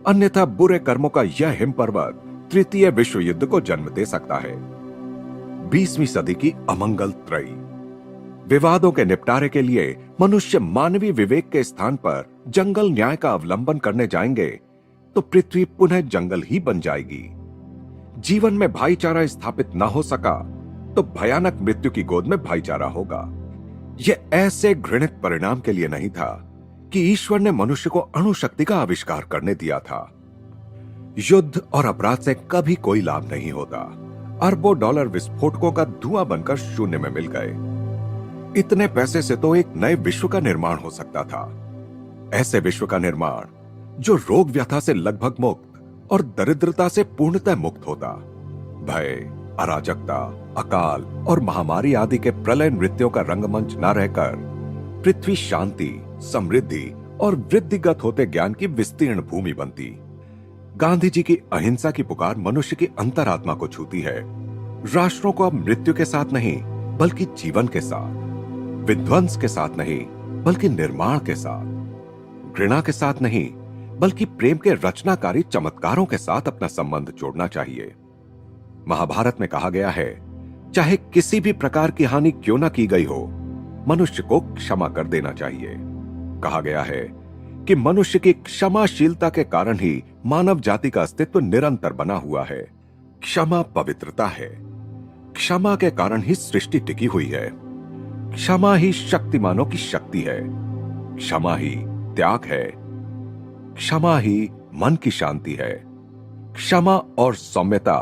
अन्यथा बुरे कर्मों का यह हिम पर्वत तृतीय विश्व युद्ध को जन्म दे सकता है। 20वीं सदी की अमंगल त्रयी। विवादों के निपटारे के लिए मनुष्य मानवीय विवेक के स्थान पर जंगल न्याय का अवलंबन करने जाएंगे तो पृथ्वी पुनः जंगल ही बन जाएगी। जीवन में भाईचारा स्थापित न हो सका तो भयानक मृत्यु की गोद में भाईचारा होगा। यह ऐसे घृणित परिणाम के लिए नहीं था कि ईश्वर ने मनुष्य को अणुशक्ति का आविष्कार करने दिया था। युद्ध और अपराध से कभी कोई लाभ नहीं होता। अरबों डॉलर विस्फोटकों का धुआं बनकर शून्य में मिल गए। इतने पैसे से तो एक नए विश्व का निर्माण हो सकता था। ऐसे विश्व का निर्माण जो रोग व्यथा से लगभग मुक्त और दरिद्रता से पूर्णतः मुक्त होता। भय, अराजकता, अकाल और महामारी आदि के प्रलय नृत्यों का रंगमंच न रहकर पृथ्वी शांति, समृद्धि और वृद्धिगत होते ज्ञान की विस्तीर्ण भूमि बनती। गांधी जी की अहिंसा की पुकार मनुष्य की अंतरात्मा को छूती है। राष्ट्रों को अब मृत्यु के साथ नहीं बल्कि जीवन के साथ, विध्वंस के साथ नहीं बल्कि निर्माण के साथ, घृणा के साथ नहीं बल्कि प्रेम के रचनाकारी चमत्कारों के साथ अपना संबंध जोड़ना चाहिए। महाभारत में कहा गया है, चाहे किसी भी प्रकार की हानि क्यों ना की गई हो, मनुष्य को क्षमा कर देना चाहिए। कहा गया है कि मनुष्य की क्षमाशीलता के कारण ही मानव जाति का अस्तित्व निरंतर बना हुआ है। क्षमा पवित्रता है। क्षमा के कारण ही सृष्टि टिकी हुई है। क्षमा ही शक्तिमानों की शक्ति है। क्षमा ही त्याग है। क्षमा ही मन की शांति है। क्षमा और सौम्यता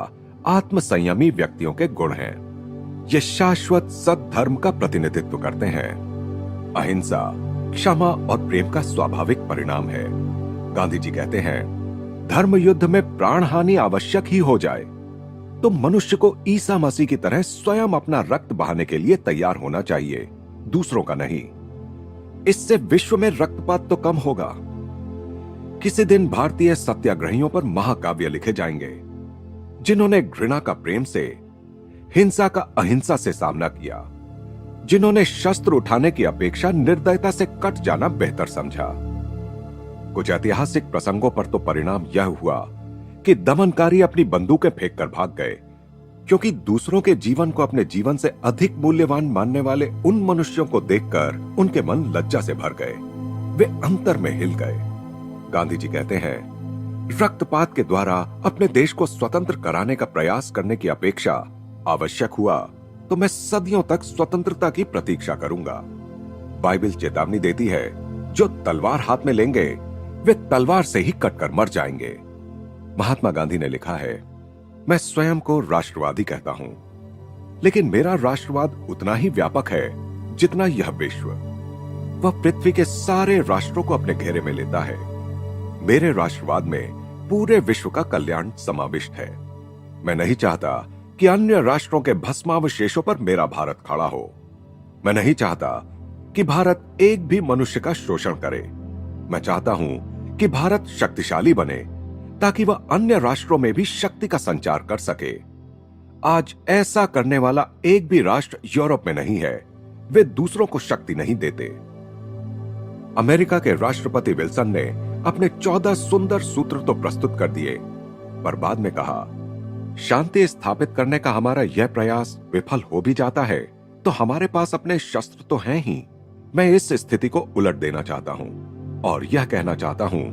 आत्मसंयमी व्यक्तियों के गुण हैं। ये शाश्वत सद्धर्म का प्रतिनिधित्व करते हैं। अहिंसा क्षमा और प्रेम का स्वाभाविक परिणाम है। गांधी जी कहते हैं, धर्म युद्ध में प्राण हानि आवश्यक ही हो जाए तो मनुष्य को ईसा मसीह की तरह स्वयं अपना रक्त बहाने के लिए तैयार होना चाहिए, दूसरों का नहीं। इससे विश्व में रक्तपात तो कम होगा। किसी दिन भारतीय सत्याग्रहियों पर महाकाव्य लिखे जाएंगे, जिन्होंने घृणा का प्रेम से, हिंसा का अहिंसा से सामना किया, जिन्होंने शस्त्र उठाने की अपेक्षा निर्दयता से कट जाना बेहतर समझा। कुछ ऐतिहासिक प्रसंगों पर तो परिणाम यह हुआ कि दमनकारी अपनी बंदूकें फेंक कर भाग गए, क्योंकि दूसरों के जीवन को अपने जीवन से अधिक मूल्यवान मानने वाले उन मनुष्यों को देखकर उनके मन लज्जा से भर गए। वे अंतर में हिल गए। गांधी जी कहते हैं, रक्तपात के द्वारा अपने देश को स्वतंत्र कराने का प्रयास करने की अपेक्षा आवश्यक हुआ तो मैं सदियों तक स्वतंत्रता की प्रतीक्षा करूंगा। बाइबल चेतावनी देती है, जो तलवार हाथ में लेंगे वे तलवार से ही कटकर मर जाएंगे। महात्मा गांधी ने लिखा है, मैं स्वयं को राष्ट्रवादी कहता हूं, लेकिन मेरा राष्ट्रवाद उतना ही व्यापक है जितना यह विश्व। वह पृथ्वी के सारे राष्ट्रों को अपने घेरे में लेता है। मेरे राष्ट्रवाद में पूरे विश्व का कल्याण समाविष्ट है। मैं नहीं चाहता कि अन्य राष्ट्रों के भस्मावशेषों पर मेरा भारत खड़ा हो। मैं नहीं चाहता कि भारत एक भी मनुष्य का शोषण करे। मैं चाहता हूं कि भारत शक्तिशाली बने ताकि वह अन्य राष्ट्रों में भी शक्ति का संचार कर सके। आज ऐसा करने वाला एक भी राष्ट्र यूरोप में नहीं है। वे दूसरों को शक्ति नहीं देते। अमेरिका के राष्ट्रपति विल्सन ने अपने 14 सुंदर सूत्र तो प्रस्तुत कर दिए, पर बाद में कहा, शांति स्थापित करने का हमारा यह प्रयास विफल हो भी जाता है तो हमारे पास अपने शस्त्र तो हैं ही। मैं इस स्थिति को उलट देना चाहता हूं और यह कहना चाहता हूं,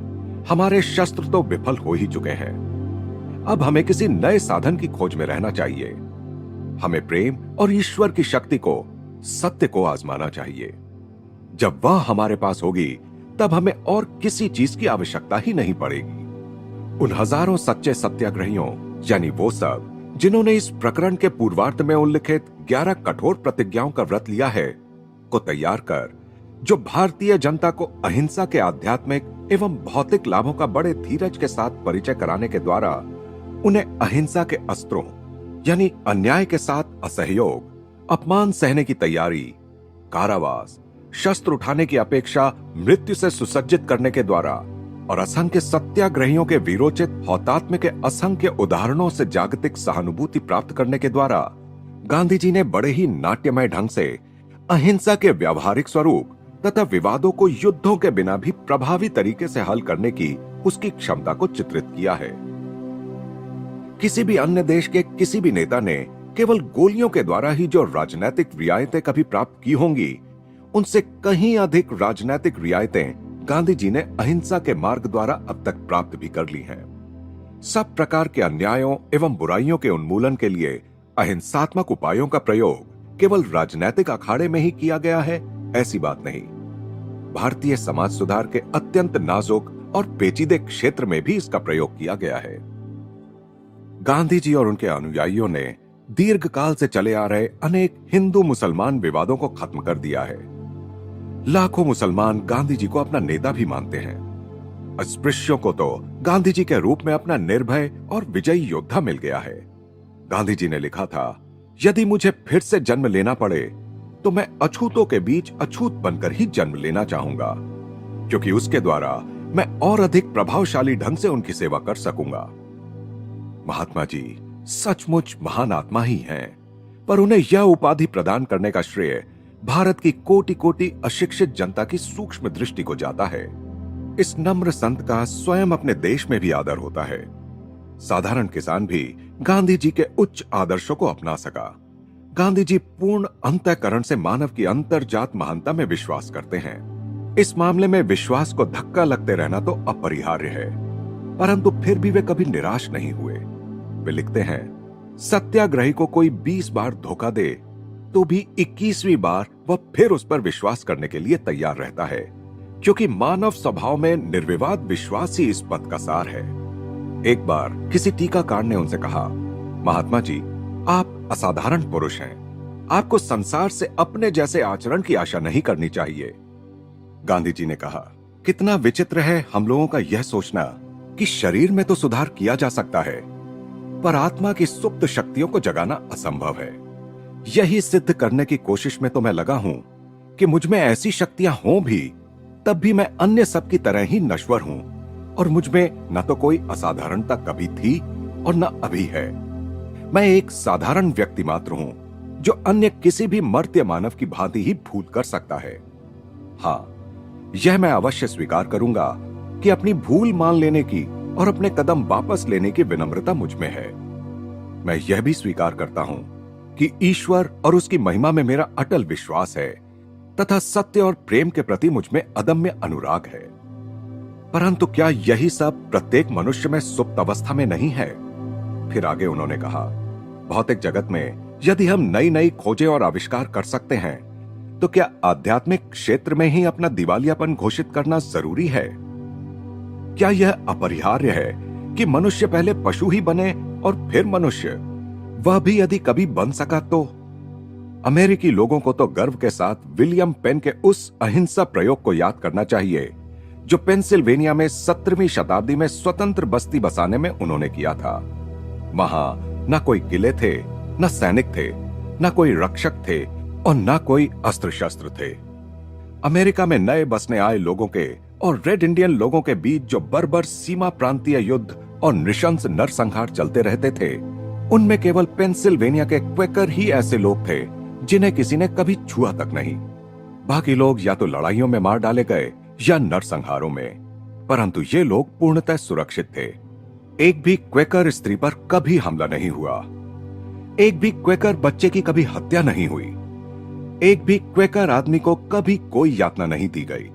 हमारे शस्त्र तो विफल हो ही चुके हैं। अब हमें किसी नए साधन की खोज में रहना चाहिए। हमें प्रेम और ईश्वर की शक्ति को, सत्य को आजमाना चाहिए। जब वह हमारे पास होगी तब हमें और किसी चीज की आवश्यकता ही नहीं पड़ेगी। उन हजारों सच्चे सत्याग्रहियों, यानी वो सब जिन्होंने इस प्रकरण के पूर्वार्ध में उल्लिखित 11 कठोर प्रतिज्ञाओं का व्रत लिया है, को तैयार कर, जो भारतीय जनता को अहिंसा के आध्यात्मिक एवं भौतिक लाभों का बड़े धीरज के साथ परिचय कराने के द्वारा उन्हें अहिंसा के अस्त्रों यानी अन्याय के साथ असहयोग, अपमान सहने की तैयारी, कारावास, शस्त्र उठाने की अपेक्षा मृत्यु से सुसज्जित करने के द्वारा और असंख्य सत्याग्रहियों के वीरोचित हौतात्म्य के असंख्य उदाहरणों से जागतिक सहानुभूति प्राप्त करने के द्वारा गांधी जी ने बड़े ही नाट्यमय ढंग से अहिंसा के व्यावहारिक स्वरूप तथा विवादों को युद्धों के बिना भी प्रभावी तरीके से हल करने की उसकी क्षमता को चित्रित किया है। किसी भी अन्य देश के किसी भी नेता ने केवल गोलियों के द्वारा ही जो राजनीतिक रियायतें कभी प्राप्त की होंगी, उनसे कहीं अधिक राजनीतिक रियायतें गांधी जी ने अहिंसा के मार्ग द्वारा अब तक प्राप्त भी कर ली हैं। सब प्रकार के अन्यायों एवं बुराइयों के उन्मूलन के लिए अहिंसात्मक उपायों का प्रयोग केवल राजनीतिक अखाड़े में ही किया गया है, ऐसी बात नहीं। भारतीय समाज सुधार के अत्यंत नाजुक और पेचीदे क्षेत्र में भी इसका प्रयोग किया गया है। गांधी जी और उनके अनुयायियों ने दीर्घकाल से चले आ रहे अनेक हिंदू मुसलमान विवादों को खत्म कर दिया है। लाखों मुसलमान गांधी जी को अपना नेता भी मानते हैं। अस्पृश्यों को तो गांधी जी के रूप में अपना निर्भय और विजयी योद्धा मिल गया है। गांधी जी ने लिखा था, यदि मुझे फिर से जन्म लेना पड़े तो मैं अछूतों के बीच अछूत बनकर ही जन्म लेना चाहूंगा, क्योंकि उसके द्वारा मैं और अधिक प्रभावशाली ढंग से उनकी सेवा कर सकूंगा। महात्मा जी सचमुच महान आत्मा ही हैं, पर उन्हें यह उपाधि प्रदान करने का श्रेय भारत की कोटि कोटि अशिक्षित जनता की सूक्ष्म दृष्टि को जाता है। इस नम्र संत का स्वयं अपने देश में भी आदर होता है। साधारण किसान भी गांधी जी के उच्च आदर्शों को अपना सका। गांधी जी पूर्ण अंतःकरण से मानव की अंतर्जात महानता में विश्वास करते हैं। इस मामले में विश्वास को धक्का लगते रहना तो अपरिहार्य है, परंतु फिर भी वे कभी निराश नहीं हुए। वे लिखते हैं, सत्याग्रही को कोई 20 बार धोखा दे तो भी 21वीं बार वह फिर उस पर विश्वास करने के लिए तैयार रहता है, क्योंकि मानव स्वभाव में निर्विवाद विश्वास ही इस पथ का सार है। एक बार किसी टीकाकार ने उनसे कहा, महात्मा जी, आप असाधारण पुरुष हैं। आपको संसार से अपने जैसे आचरण की आशा नहीं करनी चाहिए। गांधी जी ने कहा, कितना विचित्र है हम लोगों का यह सोचना कि शरीर में तो सुधार किया जा सकता है, पर आत्मा की सुप्त शक्तियों को जगाना असंभव है। यही सिद्ध करने की कोशिश में तो मैं लगा हूं कि मुझ में ऐसी शक्तियां हों भी, तब भी मैं अन्य सब की तरह ही नश्वर हूं, और मुझ में न तो कोई असाधारणता कभी थी और न अभी है। मैं एक साधारण व्यक्ति मात्र हूं, जो अन्य किसी भी मर्त्य मानव की भांति ही भूल कर सकता है। हां, यह मैं अवश्य स्वीकार करूंगा कि अपनी भूल मान लेने की और अपने कदम वापस लेने की विनम्रता मुझ में है। मैं यह भी स्वीकार करता हूं कि ईश्वर और उसकी महिमा में मेरा अटल विश्वास है, तथा सत्य और प्रेम के प्रति मुझ में अदम्य अनुराग है। परंतु क्या यही सब प्रत्येक मनुष्य में सुप्त अवस्था में नहीं है? फिर आगे उन्होंने कहा, भौतिक जगत में यदि हम नई नई खोजें और आविष्कार कर सकते हैं, तो क्या आध्यात्मिक क्षेत्र में ही अपना दिवालियापन घोषित करना जरूरी है? क्या यह अपरिहार्य है कि मनुष्य पहले पशु ही बने और फिर मनुष्य, वह भी यदि कभी बन सका तो? अमेरिकी लोगों को तो गर्व के साथ विलियम पेन के उस अहिंसा प्रयोग को याद करना चाहिए, जो पेंसिल्वेनिया में 17वीं शताब्दी में स्वतंत्र बस्ती बसाने में उन्होंने किया था। वहां न कोई किले थे, न सैनिक थे, न कोई रक्षक थे और न कोई अस्त्र शस्त्र थे। अमेरिका में नए बसने आए लोगों के और रेड इंडियन लोगों के बीच जो बर्बर सीमा प्रांतीय युद्ध और नृशंस नरसंहार चलते रहते थे, उनमें केवल पेंसिल्वेनिया के क्वेकर ही ऐसे लोग थे जिन्हें किसी ने कभी छुआ तक नहीं। बाकी लोग या तो लड़ाइयों में मार डाले गए या नरसंहारों में, परंतु ये लोग पूर्णतः सुरक्षित थे। एक भी क्वेकर स्त्री पर कभी हमला नहीं हुआ, एक भी क्वेकर बच्चे की कभी हत्या नहीं हुई, एक भी क्वेकर आदमी को कभी कोई यातना नहीं दी गई।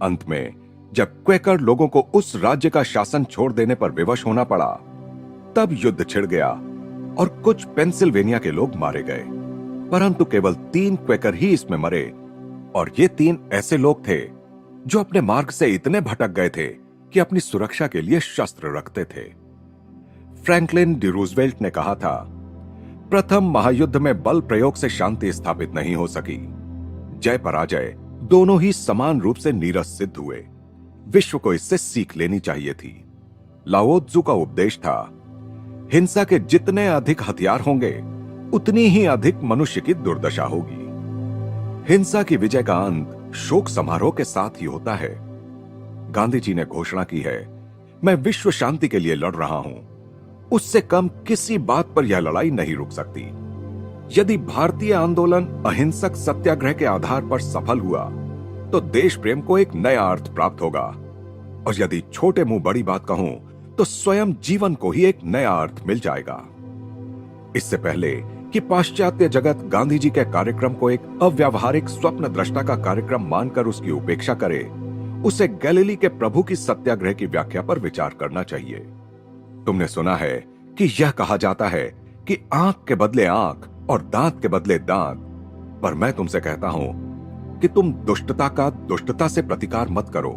अंत में जब क्वेकर लोगों को उस राज्य का शासन छोड़ देने पर विवश होना पड़ा, तब युद्ध छिड़ गया और कुछ पेंसिल्वेनिया के लोग मारे गए, परंतु केवल 3 क्वेकर ही इसमें मरे, और ये 3 ऐसे लोग थे जो अपने मार्ग से इतने भटक गए थे कि अपनी सुरक्षा के लिए शस्त्र रखते थे। फ्रैंकलिन डी रूजवेल्ट ने कहा था, प्रथम महायुद्ध में बल प्रयोग से शांति स्थापित नहीं हो सकी। जय पराजय दोनों ही समान रूप से नीरस सिद्ध हुए। विश्व को इससे सीख लेनी चाहिए थी। लाओ त्सु का उपदेश था, हिंसा के जितने अधिक हथियार होंगे, उतनी ही अधिक मनुष्य की दुर्दशा होगी। हिंसा की विजय का अंत शोक समारोह के साथ ही होता है। गांधी जी ने घोषणा की है, मैं विश्व शांति के लिए लड़ रहा हूं। उससे कम किसी बात पर यह लड़ाई नहीं रुक सकती। यदि भारतीय आंदोलन अहिंसक सत्याग्रह के आधार पर सफल हुआ, तो देश प्रेम को एक नया अर्थ प्राप्त होगा, और यदि छोटे मुंह बड़ी बात कहूं, तो स्वयं जीवन को ही एक नया अर्थ मिल जाएगा। इससे पहले कि पाश्चात्य जगत गांधी जी के कार्यक्रम को एक अव्यावहारिक स्वप्न दृष्टा का कार्यक्रम मानकर उसकी उपेक्षा करे, उसे गैलीली के प्रभु की सत्याग्रह की व्याख्या पर विचार करना चाहिए। तुमने सुना है कि यह कहा जाता है कि आंख के बदले आंख और दांत के बदले दांत, पर मैं तुमसे कहता हूं कि तुम दुष्टता का दुष्टता से प्रतिकार मत करो,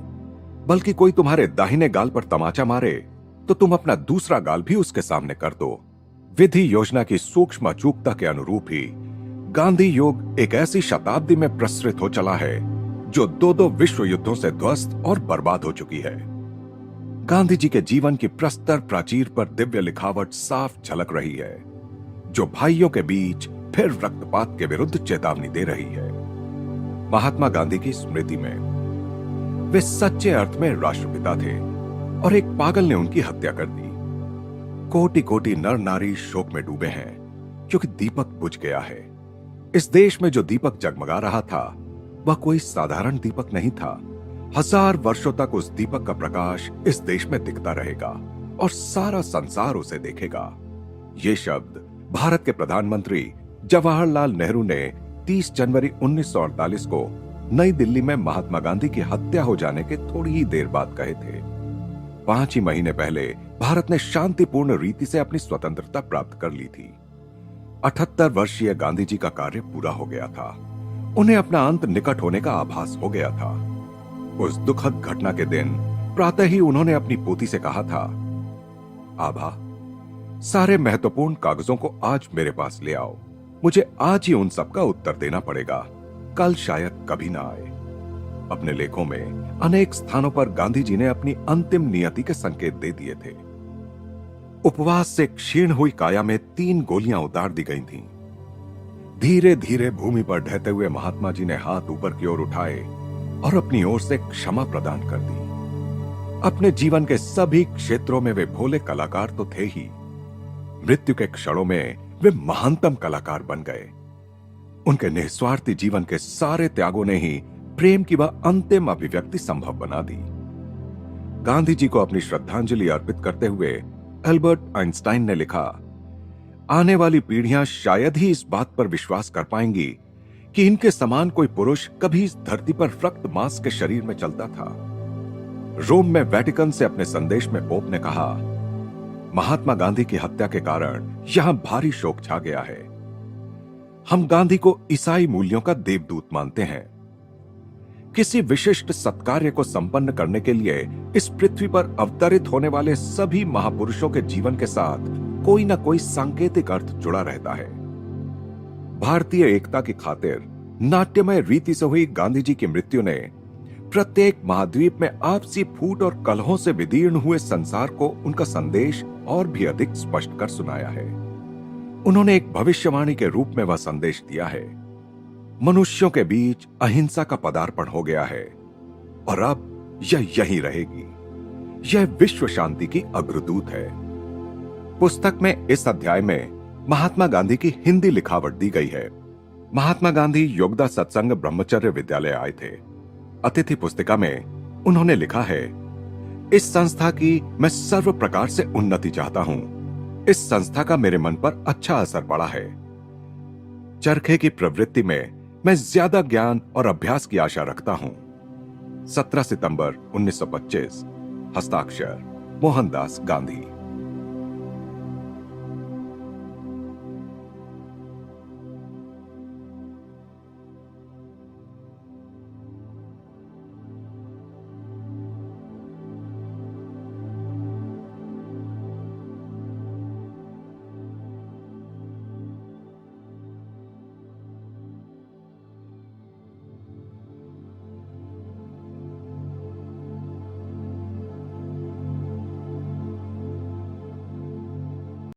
बल्कि कोई तुम्हारे दाहिने गाल पर तमाचा मारे तो तुम अपना दूसरा गाल भी उसके सामने कर दो। विधि योजना की सूक्ष्म अचूकता के अनुरूप ही गांधी युग एक ऐसी शताब्दी में प्रसरित हो चला है जो 2 विश्व युद्धों से ध्वस्त और बर्बाद हो चुकी है। गांधी जी के जीवन की प्रस्तर प्राचीर पर दिव्य लिखावट साफ झलक रही है, जो भाइयों के बीच फिर रक्तपात के विरुद्ध चेतावनी दे रही है। महात्मा गांधी की स्मृति में वे सच्चे अर्थ में राष्ट्रपिता थे, और एक पागल ने उनकी हत्या कर दी। कोटि कोटि नर नारी शोक में डूबे हैं, क्योंकि दीपक बुझ गया है। इस देश में जो दीपक जगमगा रहा था, वह कोई साधारण दीपक नहीं था। 1000 वर्षों तक उस दीपक का प्रकाश इस देश में दिखता रहेगा और सारा संसार उसे देखेगा। ये शब्द भारत के प्रधानमंत्री जवाहरलाल नेहरू ने 30 जनवरी 1948 को नई दिल्ली में महात्मा गांधी की हत्या हो जाने के थोड़ी ही देर बाद कहे थे। 5 ही महीने पहले भारत ने शांतिपूर्ण रीति से अपनी स्वतंत्रता प्राप्त कर ली थी। 78 वर्षीय गांधी जी का कार्य पूरा हो गया था। उन्हें अपना अंत निकट होने का आभास हो गया था। उस दुखद घटना के दिन प्रातः ही उन्होंने अपनी पोती से कहा था, आभा, सारे महत्वपूर्ण कागजों को आज मेरे पास ले आओ। मुझे आज ही उन सबका उत्तर देना पड़ेगा, कल शायद कभी ना आए। अपने लेखों में अनेक स्थानों पर गांधी जी ने अपनी अंतिम नियति के संकेत दे दिए थे। उपवास से क्षीण हुई काया में 3 गोलियां उतार दी गई थीं। धीरे धीरे भूमि पर ढहते हुए महात्मा जी ने हाथ ऊपर की ओर उठाए और अपनी ओर से क्षमा प्रदान कर दी। अपने जीवन के सभी क्षेत्रों में वे भोले कलाकार तो थे ही, मृत्यु के क्षणों में वे महानतम कलाकार बन गए। उनके निस्वार्थी जीवन के सारे त्यागों ने ही प्रेम की वह अंतिम अभिव्यक्ति संभव बना दी। गांधी जी को अपनी श्रद्धांजलि अर्पित करते हुए एल्बर्ट आइंस्टाइन ने लिखा, आने वाली पीढ़ियां शायद ही इस बात पर विश्वास कर पाएंगी कि इनके समान कोई पुरुष कभी इस धरती पर रक्त मांस के शरीर में चलता था। रोम में वेटिकन से अपने संदेश में पोप ने कहा, महात्मा गांधी की हत्या के कारण यहां भारी शोक छा गया है। हम गांधी को ईसाई मूल्यों का देवदूत मानते हैं। किसी विशिष्ट सत्कार्य को संपन्न करने के लिए इस पृथ्वी पर अवतरित होने वाले सभी महापुरुषों के जीवन के साथ कोई ना कोई सांकेतिक अर्थ जुड़ा रहता है। भारतीय एकता की खातिर नाट्यमय रीति से हुई गांधी जी की मृत्यु ने प्रत्येक महाद्वीप में आपसी फूट और कलहों से विदीर्ण हुए संसार को उनका संदेश और भी अधिक स्पष्ट कर सुनाया है। उन्होंने एक भविष्यवाणी के रूप में वह संदेश दिया है, मनुष्यों के बीच अहिंसा का पदार्पण हो गया है और अब यह यहीं रहेगी। यह विश्व शांति की अग्रदूत है। पुस्तक में इस अध्याय में महात्मा गांधी की हिंदी लिखावट दी गई है। महात्मा गांधी योगदा सत्संग ब्रह्मचर्य विद्यालय आए थे। अतिथि पुस्तिका में उन्होंने लिखा है, इस संस्था की मैं सर्व प्रकार से उन्नति चाहता हूं। इस संस्था का मेरे मन पर अच्छा असर पड़ा है। चरखे की प्रवृत्ति में मैं ज्यादा ज्ञान और अभ्यास की आशा रखता हूं। 17 सितंबर 1925, हस्ताक्षर मोहनदास गांधी।